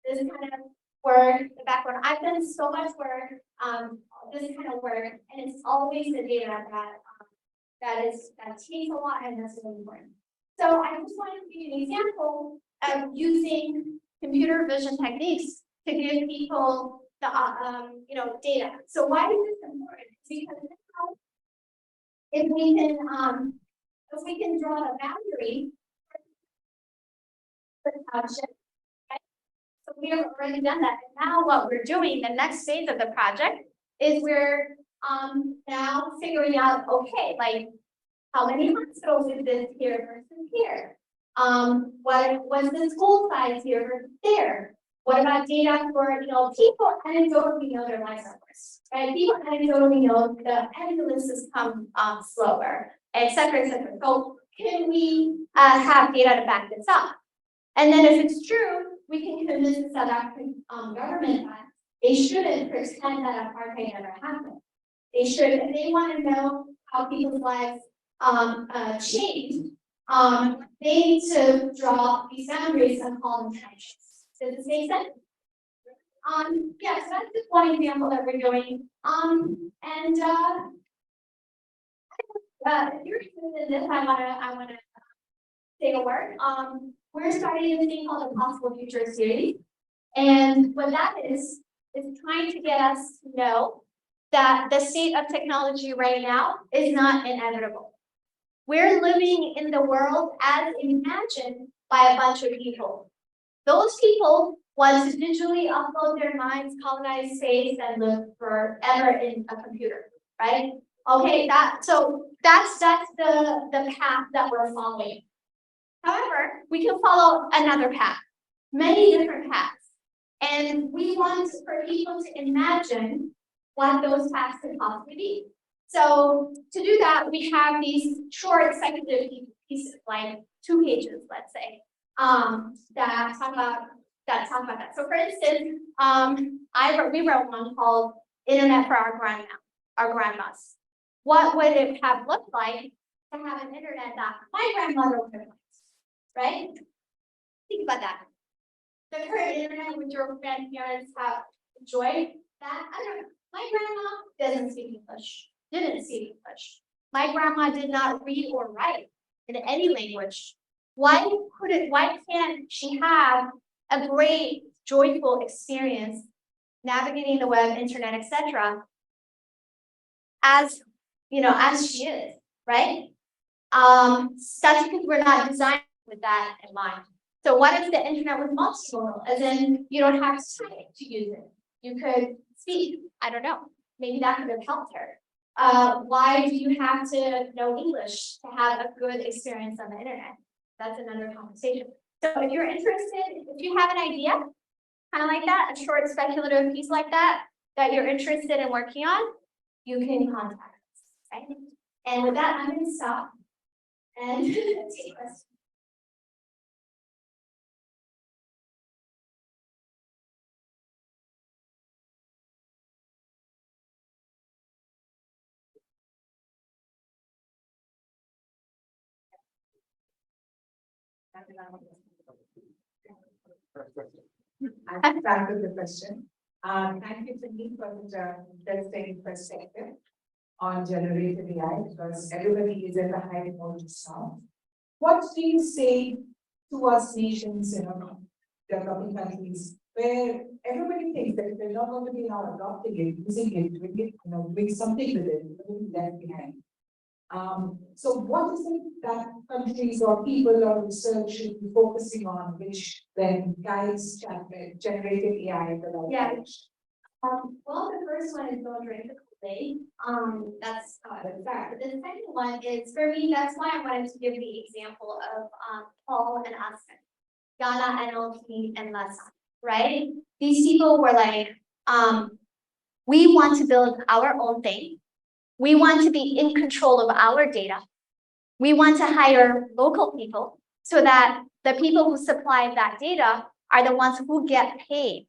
this kind of work, the background. I've done so much work, this kind of work, and it's always the data that takes a lot and that's really important. So I just wanted to give you an example of using computer vision techniques to give people the, data. So why is this important? Because now, if we can draw a boundary for the township, right? So we have already done that. And now what we're doing, the next phase of the project is we're now figuring out, okay, like how many hospitals is this here versus here? What's the school size here versus there? What about data for, people anecdotally know their lives are worse, right? People anecdotally know the ambulances come slower, et cetera, et cetera. So can we have data to back this up? And then if it's true, we can convince the South African government that they shouldn't pretend that apartheid never happened. They should, if they want to know how people's lives changed, they need to draw these boundaries and call them townships. Does this make sense? Yeah, so that's just one example that we're doing. If you're interested in this, I wanna say a word. We're starting a thing called the Possible Future Series. And what that is trying to get us to know that the state of technology right now is not inevitable. We're living in the world as imagined by a bunch of people. Those people want to digitally upload their minds, colonize space, and live forever in a computer, right? Okay, that's the path that we're following. However, we can follow another path, many different paths. And we want for people to imagine what those paths could possibly be. So to do that, we have these short speculative pieces, like 2 pages, let's say, that talk about that. So for instance, we wrote one called Internet for Our Grandmas. What would it have looked like to have an internet that my grandmother would have liked, right? Think about that. The current internet which your grandparents have enjoyed, that, I don't know, my grandma doesn't speak English, didn't speak English. My grandma did not read or write in any language. Why can't she have a great, joyful experience navigating the web, internet, etc., as she is, right? That's because we're not designed with that in mind. So what if the internet was multimodal, as in you don't have to type to use it? You could speak. I don't know. Maybe that could have helped her. Why do you have to know English to have a good experience on the internet? That's another conversation. So if you're interested, if you have an idea, kind of like that, a short speculative piece like that you're interested in working on, you can contact us, right? And with that, I'm going to stop and take questions. I start with the question. Thank you, Timnit, for the interesting perspective on generative AI, because everybody is at the high mode now. What do you say to us nations, developing countries, where everybody thinks that if they're not going to be now adopting it, using it, doing something with it, they're left behind? So what is it that countries or people or research should be focusing on, which then guides generative AI for that? Yeah. Well, the first one is don't drink the Kool-Aid. That's the fact. But the second one is, for me, that's why I wanted to give the example of Paul and Aspen, Ghana, NLP, and Lessa, right? These people were like, we want to build our own thing. We want to be in control of our data. We want to hire local people so that the people who supply that data are the ones who get paid,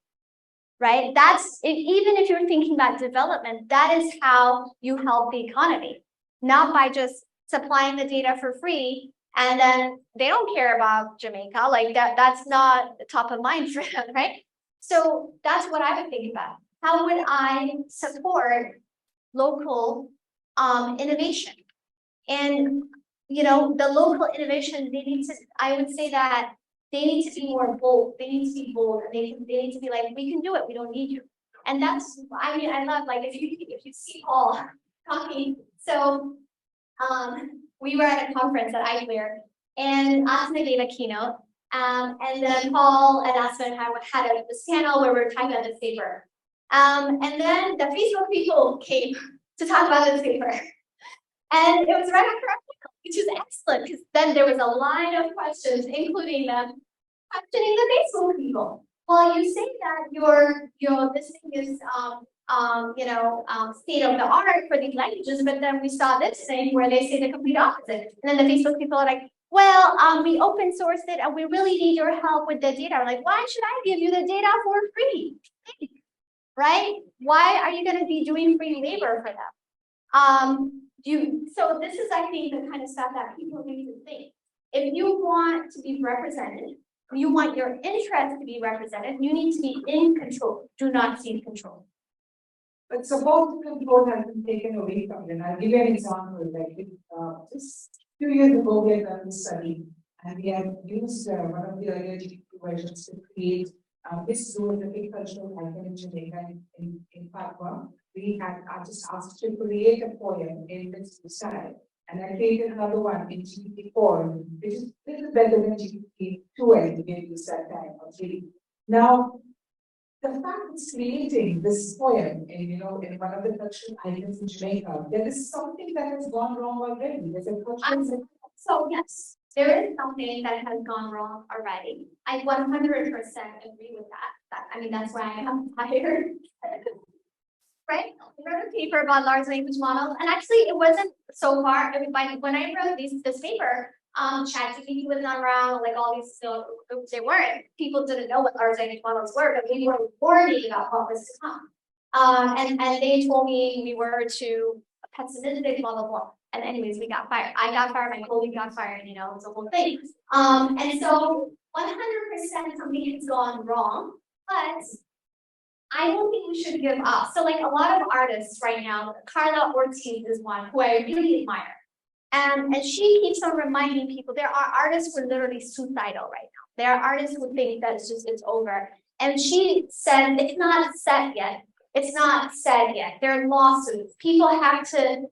right? That's, even if you're thinking about development, that is how you help the economy, not by just supplying the data for free and then they don't care about Jamaica, like that's not top of mind for them, right? So that's what I would think about. How would I support local innovation? And the local innovation, they need to, I would say that they need to be more bold. They need to be bold, and they need to be like, we can do it. We don't need you. And that's, I mean, I love, like, if you see Paul talking. So, we were at a conference at iClear, and Asma gave a keynote. And then Paul and Asma had this panel where we were talking about this paper. And then the Facebook people came to talk about this paper. And it was right after our panel, which is excellent, because then there was a line of questions, including them questioning the Facebook people. Well, you say that your this thing is state of the art for these languages, but then we saw this thing where they say the complete opposite. And then the Facebook people are like, well, we open sourced it and we really need your help with the data. We're like, why should I give you the data for free? Right? Why are you going to be doing free labor for them? So this is, I think, the kind of stuff that people need to think. If you want to be represented, you want your interest to be represented, you need to be in control. Do not cede control. But suppose control has been taken away from you. And I'll give you an example. Like just 2 years ago, we had done this study, and we had used one of the earlier GPT versions to create this was a big cultural icon in Jamaica in Papua. I just asked to create a poem in this style. And I created another one in GPT-4, which is a little better than GPT-2 I gave you that time, or 3. Now, the fact it's creating this poem in one of the cultural icons in Jamaica, there is something that has gone wrong already. There's a cultural. So yes, there is something that has gone wrong already. I 100% agree with that. I mean, that's why I am hired. Right? I wrote a paper about large language models, and actually it wasn't so far. When I wrote this paper, ChatGPT was not around, like all these, they weren't. People didn't know what large language models were, but we were warning about what was to come. And they told me we were too pessimistic, blah, blah, blah. And anyways, we got fired. I got fired, my colleague got fired, it was a whole thing. And so 100% something has gone wrong, but I don't think we should give up. So like a lot of artists right now, Carla Ortiz is one who I really admire. And she keeps on reminding people, there are artists who are literally suicidal right now. There are artists who think that it's over. And she said, it's not set yet. It's not said yet. There are lawsuits. People have to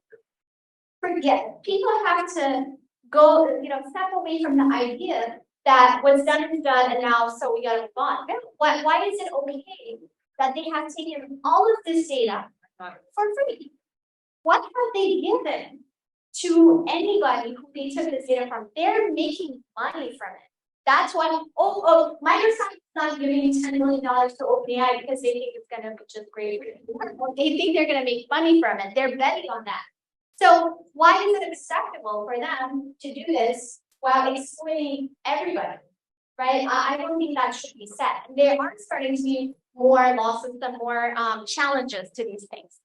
forget. People have to go, step away from the idea that what's done is done and now so we gotta move on. Why is it okay that they have taken all of this data for free? What have they given to anybody who they took this data from? They're making money from it. That's why, Microsoft is not giving $10 million to OpenAI because they think it's gonna be just great. They think they're gonna make money from it. They're betting on that. So why is it acceptable for them to do this while exploiting everybody? Right? I don't think that should be said. There are starting to be more lawsuits and more challenges to these things.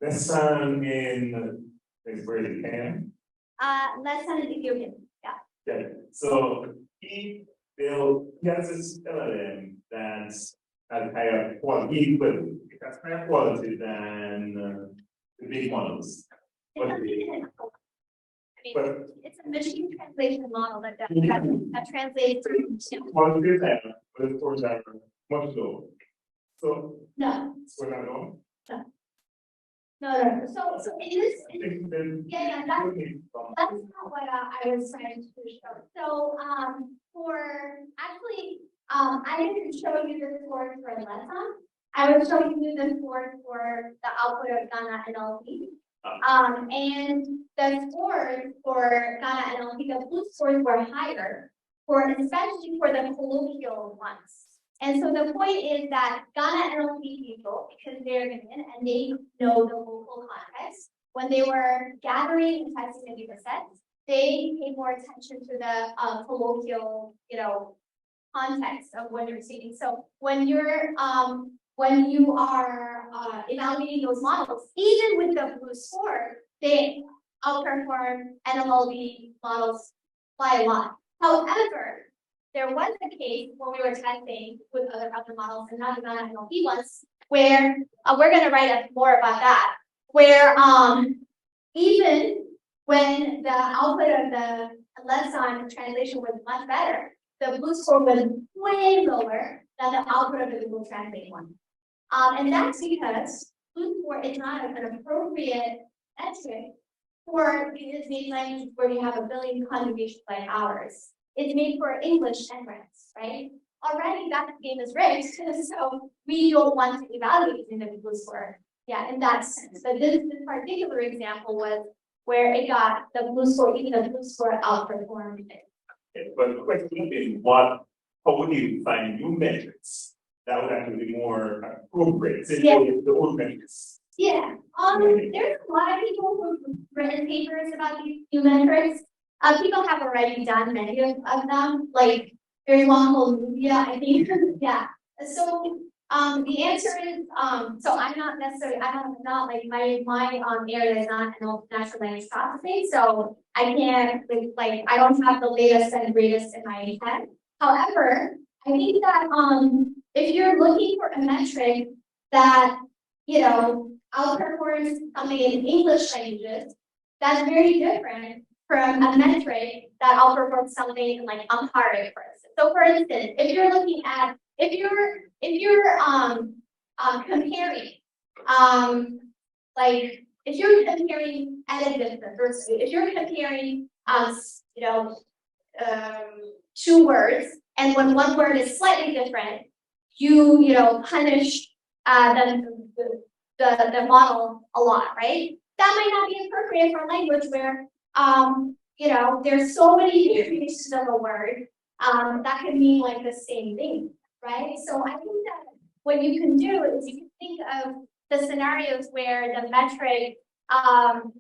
Lesson in is where you can. Lesson in Ethiopian. Yeah. Yeah. So he has this LLM that's at higher quality, equal. It has higher quality than the big models. It's a machine translation model that translates. Quality is higher, but of course are much lower. So no. We're not wrong. No. So it is. Yeah. That's not what I was trying to show. So I didn't show you the score for lesson. I was showing you the score for the output of Ghana NLP. And the scores for Ghana NLP, the blue scores were higher, especially for the colloquial ones. And so the point is that Ghana NLP people, because they're Ghanaian and they know the local context, when they were gathering and testing the data sets, they paid more attention to the colloquial, context of what you're seeing. So when you are evaluating those models, even with the blue score, they outperform NLP models by a lot. However, there was a case when we were testing with other models and not the NLP ones, where we're going to write up more about that, where even when the output of the lesson translation was much better, the blue score was way lower than the output of the Google Translate one. And that's because blue score is not an appropriate metric for these languages where we have a billion conjugations like ours. It's made for English and French, right? Already that game is rigged, so we don't want to evaluate in the blue score. Yeah, in that sense. But this particular example was where it got the blue score, even the blue score outperformed it. Okay, but the question would be, how would you find new metrics that would actually be more appropriate, say Yeah. the old metrics? Yeah, there's a lot of people who've written papers about these new metrics. People have already done many of them, like very long called media, I think. Yeah. So the answer is so I'm not necessarily I'm not like my area is not natural language processing, so I can't like I don't have the latest and greatest in my head. However, I think that if you're looking for a metric that outperforms something in English languages, that's very different from a metric that outperforms something in like Amharic, for instance. So for instance, if you're looking at if you're comparing like if you're comparing edit distance, or if you're comparing two words, and when one word is slightly different, you punish the model a lot, right? That might not be appropriate for language where there's so many variations of a word that can mean like the same thing, right? So I think that what you can do is you can think of the scenarios where the metric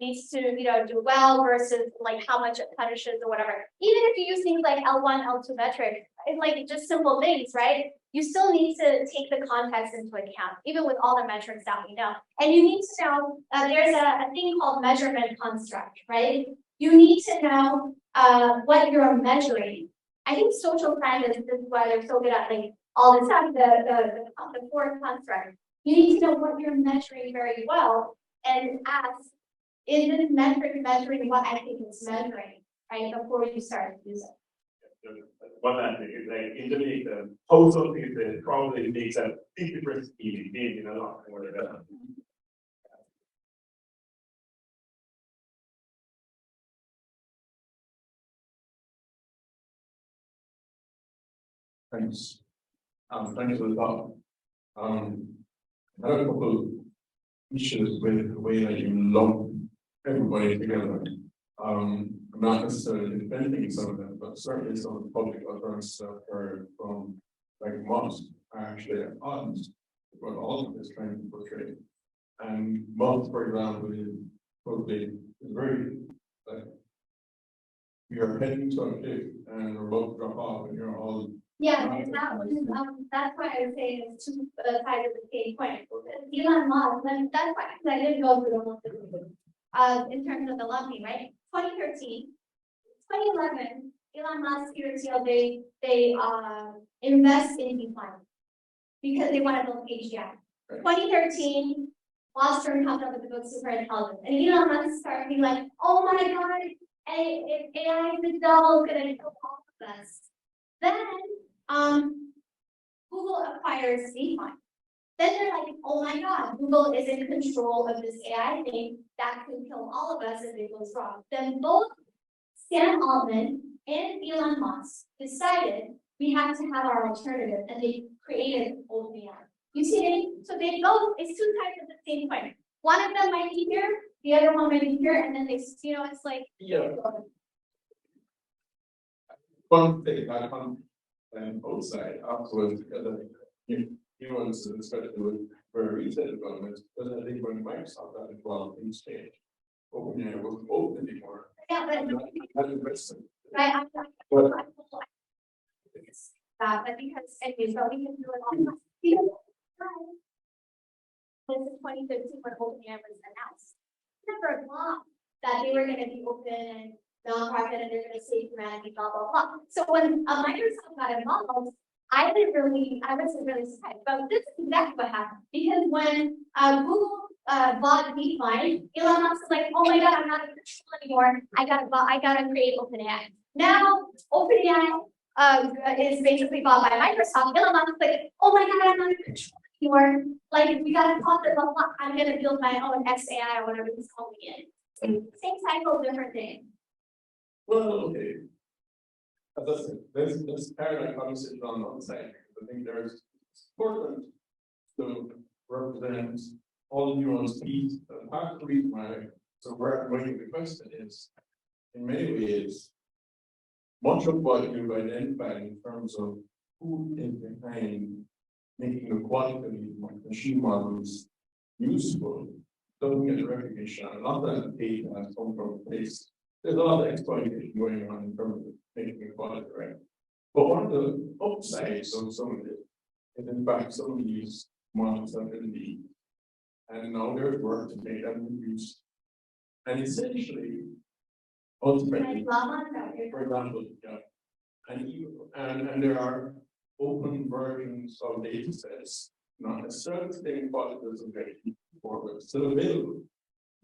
needs to do well versus like how much it punishes or whatever. Even if you use things like L1, L2 metric, it's like just simple things, right? You still need to take the context into account, even with all the metrics that we know. And you need to know there's a thing called measurement construct, right? You need to know what you're measuring. I think social scientists, this is why they're so good at like all the time, the fourth construct. You need to know what you're measuring very well and ask, is this metric measuring what I think it's measuring, right? Before you start to use it. One last thing is like in Jamaica, how something is that probably makes a big difference in a lot more than that. Thanks. Thanks for the talk. I have a couple issues with the way that you lump everybody together. I'm not necessarily defending some of them, but certainly some of the public utterance that heard from like Musk are actually at odds with what all of this trying to portray. And Musk, for example, is probably very like you're heading to a cliff and we're about to drop off and you're all yeah, and that's why I would say it's two sides of the same coin. Elon Musk, and that's why I didn't go through the whole in terms of the lumping, right? 2013, 2011, Elon Musk here they invest in DeFi because they want to build AGI. 2013, Wall Street comes up with the book Super Intelligence, and Elon Musk starts being like, "Oh my God, AI is the devil, gonna kill all of us." Then Google acquires DeFi. Then they're like, "Oh my God, Google is in control of this AI thing that could kill all of us if it goes wrong." Then both Sam Altman and Elon Musk decided we have to have our alternative, and they created OpenAI. You see, so they both, it's two sides of the same coin. One of them might be here, the other one might be here, and then they, it's like. yeah. One thing I found outside afterwards because he wants to especially with for research development, but I think when Microsoft got involved, things changed. OpenAI wasn't open anymore. Yeah, but right, I'm not. But But because anyway, so we can do it all. This is 2015 when OpenAI was announced. Never thought that they were going to be open and nonprofit and they're gonna save humanity, blah, blah, blah. So when Microsoft got involved, I wasn't really surprised, but this is exactly what happened. Because when Google bought DeepMind, Elon Musk was like, oh my God, I'm not in control anymore. I gotta create OpenAI. Now, OpenAI is basically bought by Microsoft. Elon Musk is like, oh my God, I'm not in control anymore. Like, we gotta pause it, blah, blah. I'm gonna build my own XAI or whatever he's calling it. Same cycle, different thing. Well, okay. As I said, there's paradigm conversation on one side, because I think there's it's important to represent all nuanced pieces. And part of the reason why, so where I'm going the question is, in many ways, much of what you've identified in terms of who is behind making the quality of these machine models useful doesn't get recognition. A lot of that data has come from a place. There's a lot of exploitation going on in terms of making the quality, right? But one of the upsides of some of it is, in fact, some of these models have been leaked, and now there's work to make them used. And essentially, ultimately, for example, yeah, and there are open versions of data sets, not necessarily the same quality as before, but still available.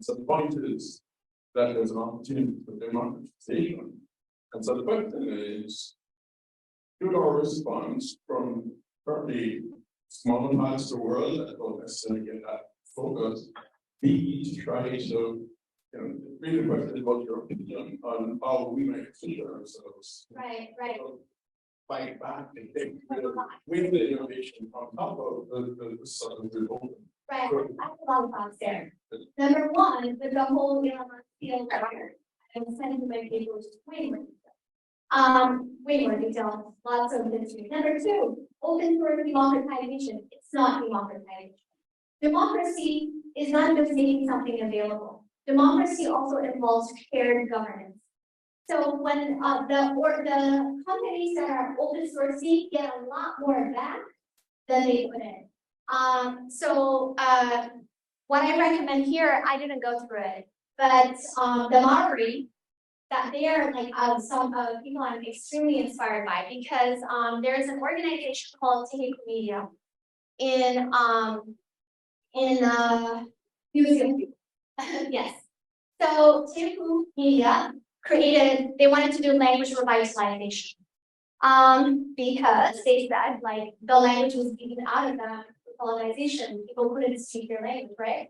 So the point is that there's an opportunity for democratization. And so the question is, should our response from currently small parts of the world that don't necessarily get that focus be to try to, really the question is about your opinion on how we might consider ourselves. Right. Fight back and think with the innovation on top of the sort of the open. Right, I have a lot of thoughts there. Number one, with the whole Elon Musk field record, and sending my paper was way more detailed, lots of history. Number two, open source democratization. It's not democratization. Democracy is not just making something available. Democracy also involves shared governance. So when the companies that are open sourcing get a lot more back than they put in. What I recommend here, I didn't go through it, but the Maori, that they are like some people I'm extremely inspired by, because there is an organization called Timnit Gebru in New Zealand. Yes. So Timnit Gebru they wanted to do language revitalization. Because they said like the language was beaten out of them through colonization, people couldn't speak their language, right?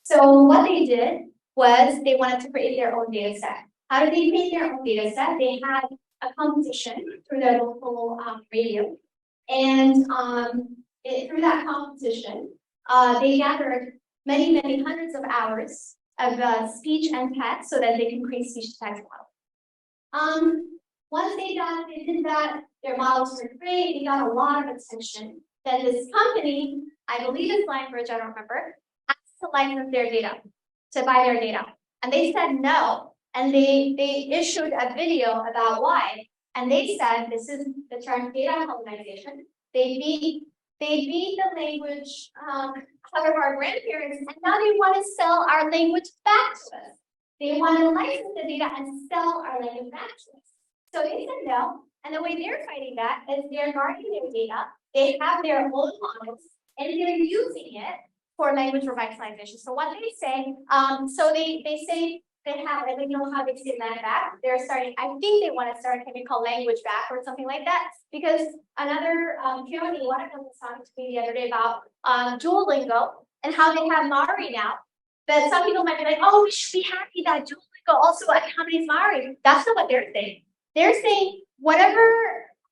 So what they did was they wanted to create their own data set. How did they create their own data set? They had a competition through their local radio, and through that competition, they gathered many hundreds of hours of speech and text so that they can create speech-to-text models. Once they did that, their models were great, they got a lot of attention. Then this company, I believe it's Language, I don't remember, asked to license their data, to buy their data. And they said no, and they issued a video about why. And they said, this is the term data colonization. They beat the language out of our grandparents, and now they want to sell our language back to us. They want to license the data and sell our language back to us. So they said no, and the way they're fighting that is they're guarding their data, they have their own models, and they're using it for language revitalization. So what they say, they say they have, I don't know how they say that back. They're starting, I think they want to start something called language back or something like that, because another county, one of them was talking to me the other day about Duolingo and how they have Maori now. But some people might be like, oh, we should be happy that Duolingo also accommodates Maori. That's not what they're saying. They're saying whatever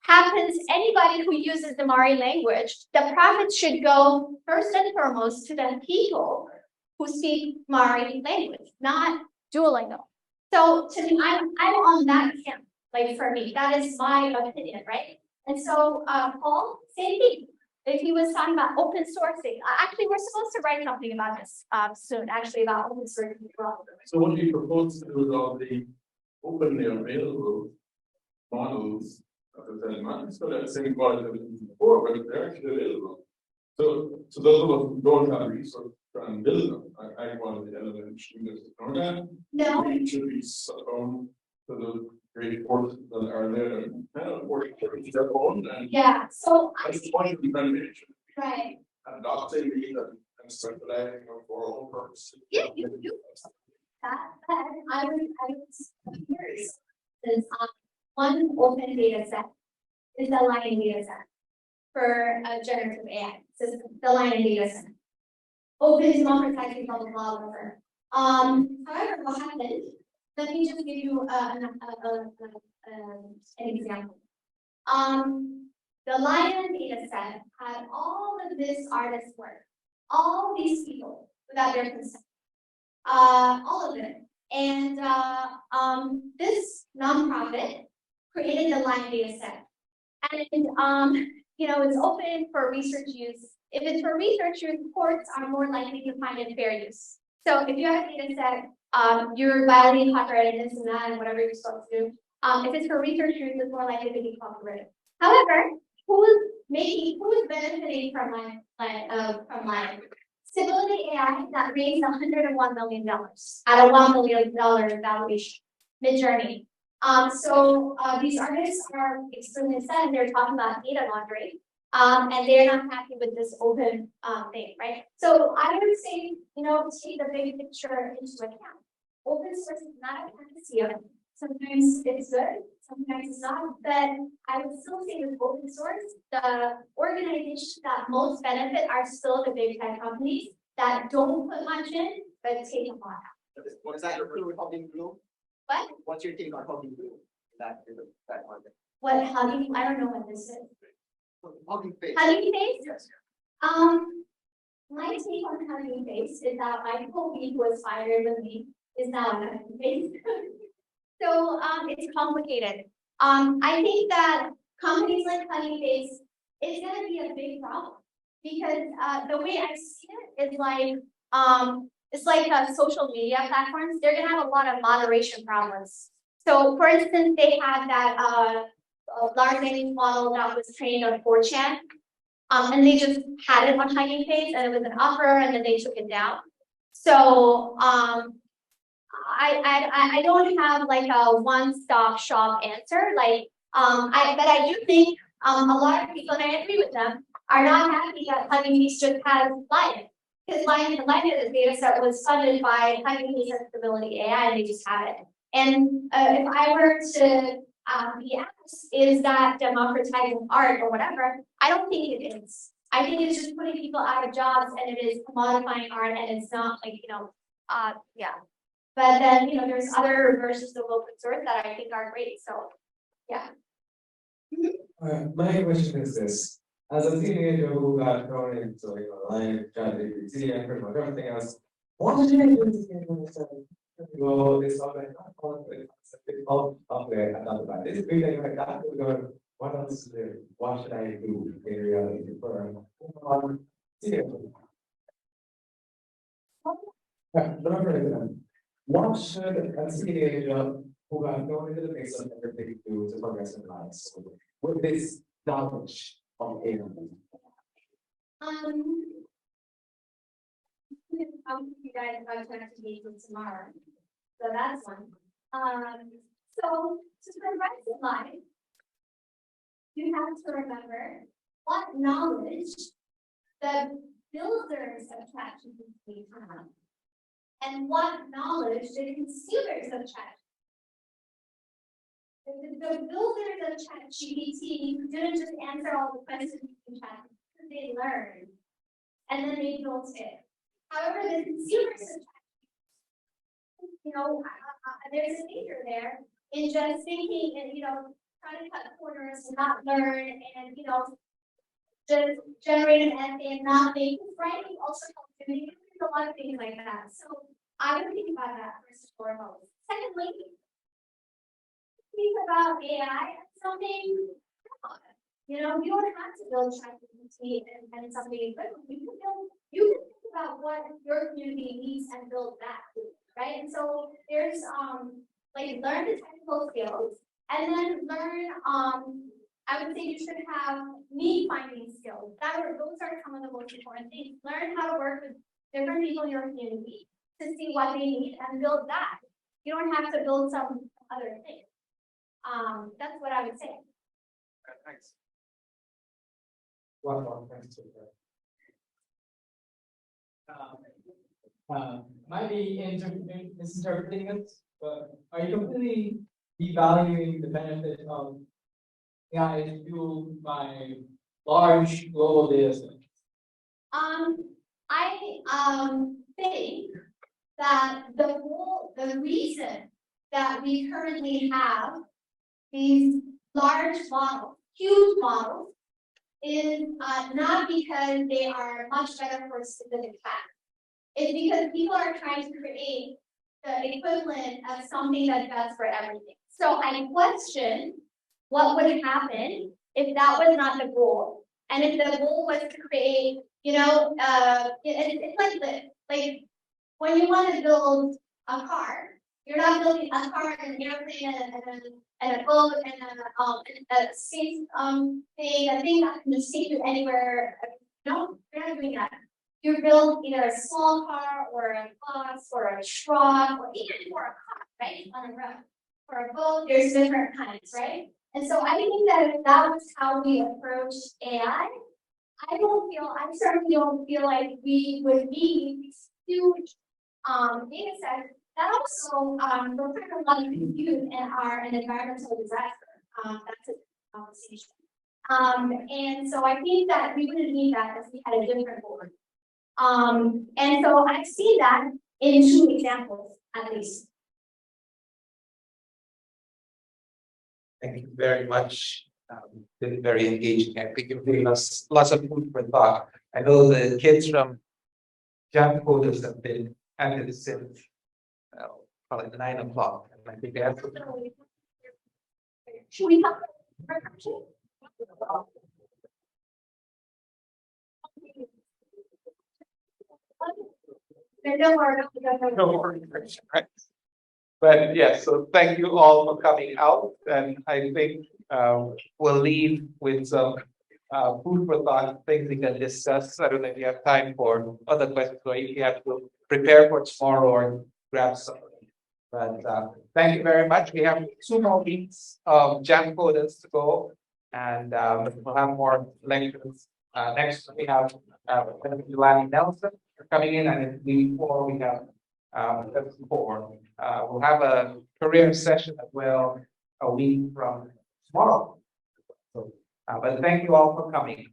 happens, anybody who uses the Maori language, the profits should go first and foremost to the people who speak Maori language, not Duolingo. So to me, I'm on that camp. Like for me, that is my opinion, right? And so Paul, same thing. If he was talking about open sourcing, actually, we're supposed to write something about this soon. Actually, about open sourcing. So what do you propose to do with all the openly available models, as I said, not necessarily the same quality as before, but they're actually available. So those of us who don't have resources to try and build them, I want the element should just ignore that. No. We should be to the great forces that are there, kind of work their own, and Yeah, so I, that's the point of the renovation. right, And not saying we that and circulating for all purposes. yeah, you do that, but I was curious. Is one open data set is the Lion data set for generative AI. So it's the Lion data set. Open, democratizing, blah, blah, blah, whatever. However, what happened, let me just give you an example. The Lion data set had all of this artist work, all these people without their consent, all of it. And this nonprofit created the Lion data set. And you know, it's open for research use. If it's for research use, courts are more likely to find it fair use. So if you have a data set, you're violating copyright and this and that and whatever you're supposed to do. If it's for research use, it's more likely to be copyrighted. However, who's benefiting from Lion? Stability AI that raised $101 million at a $1 million valuation, Midjourney. So these artists are extremely upset and they're talking about data laundering. And they're not happy with this open thing, right? So I would say, you know, take the big picture into account. Open source is not a panacea. Sometimes it's good, sometimes it's not. But I would still say with open source, the organizations that most benefit are still the big tech companies that don't put much in, but take a lot out. What is that with Hugging Blue? What? What's your take on Hugging Blue? That content. What hugging? I don't know what this is. Hugging Face. Hugging Face? Yes. My take on Hugging Face is that my colleague who was fired with me is now on Hugging Face. So it's complicated. I think that companies like Hugging Face is going to be a big problem because the way I see it is like it's like social media platforms. They're going to have a lot of moderation problems. So, for instance, they had that large language model that was trained on 4chan, and they just had it on Hugging Face, and it was an offer, and then they took it down. So, I don't have like a one-stop shop answer. Like, but I do think a lot of people, and I agree with them, are not happy that Hugging Face just has Lion. Because Lion data set was funded by Hugging Face and Stability AI, and they just have it. And if I were to be asked, is that democratizing art or whatever? I don't think it is. I think it's just putting people out of jobs, and it is commodifying art, and it's not like, you know, yeah. But then, you know, there's other versions of open source that I think are great. So, yeah. My question is this: as a teenager who got thrown into Lion, ChatGPT, and pretty much everything else, what did you do? Well, this all like okay, I thought about this. Like that, what else is there? What should I do in reality for what should a teenager who got thrown into the mix of everything do to progress in life with this knowledge of AI? I'll keep you guys about transportation tomorrow. So that's one. So to progress in life, you have to remember what knowledge the builders of ChatGPT have, and what knowledge the consumers of ChatGPT. The builders of ChatGPT didn't just answer all the questions in ChatGPT; they learned, and then they built it. However, the consumers of ChatGPT, you know, there's a danger there in just thinking and, you know, trying to cut corners and not learn and, you know, just generate an essay and not make writing also helps you. There's a lot of things like that. So I would think about that first and foremost. Secondly, think about AI as something, you know, you don't have to build ChatGPT and something equivalent. You can think about what your community needs and build that, right? And so there's like learn the technical skills and then learn I would say you should have need finding skills. Those are some of the most important things. Learn how to work with different people in your community to see what they need and build that. You don't have to build some other things. That's what I would say. Thanks. One more question. Might be misinterpreting it, but are you completely devaluing the benefit of AI fueled by large global data sets? I think that the reason that we currently have these large models, huge models, is not because they are much better for a specific task. It's because people are trying to create the equivalent of something that's best for everything. So I question what would happen if that was not the goal, and if the goal was to create, it's like this. Like when you want to build a car, you're not building a car and an airplane and a boat and a space thing, a thing that can just take you anywhere. No, you're not doing that. You build either a small car or a bus or a truck or even for a car, right, on a road. For a boat, there's different kinds, right? And so I think that if that was how we approach AI, I certainly don't feel like we would need these huge data sets that also require a lot of compute and are an environmental disaster. That's a conversation. And so I think that we wouldn't need that if we had a different board. And so I see that in 2 examples at least. Thank you very much. Been very engaging. I think you've given us lots of food for thought. I know the kids from Jam Coders have been at this since probably 9 o'clock. And I think they have to. Should we have No more information, right? But yes, so thank you all for coming out, and I think we'll leave with some food for thought, things we can discuss. I don't know if you have time for other questions, or if you have to prepare for tomorrow or grab something. But thank you very much. We have 2 more weeks of Jam Coders to go, and we'll have more lectures. Next we have Lani Nelson coming in, and before we have we'll have a career session as well a week from tomorrow. So, but thank you all for coming.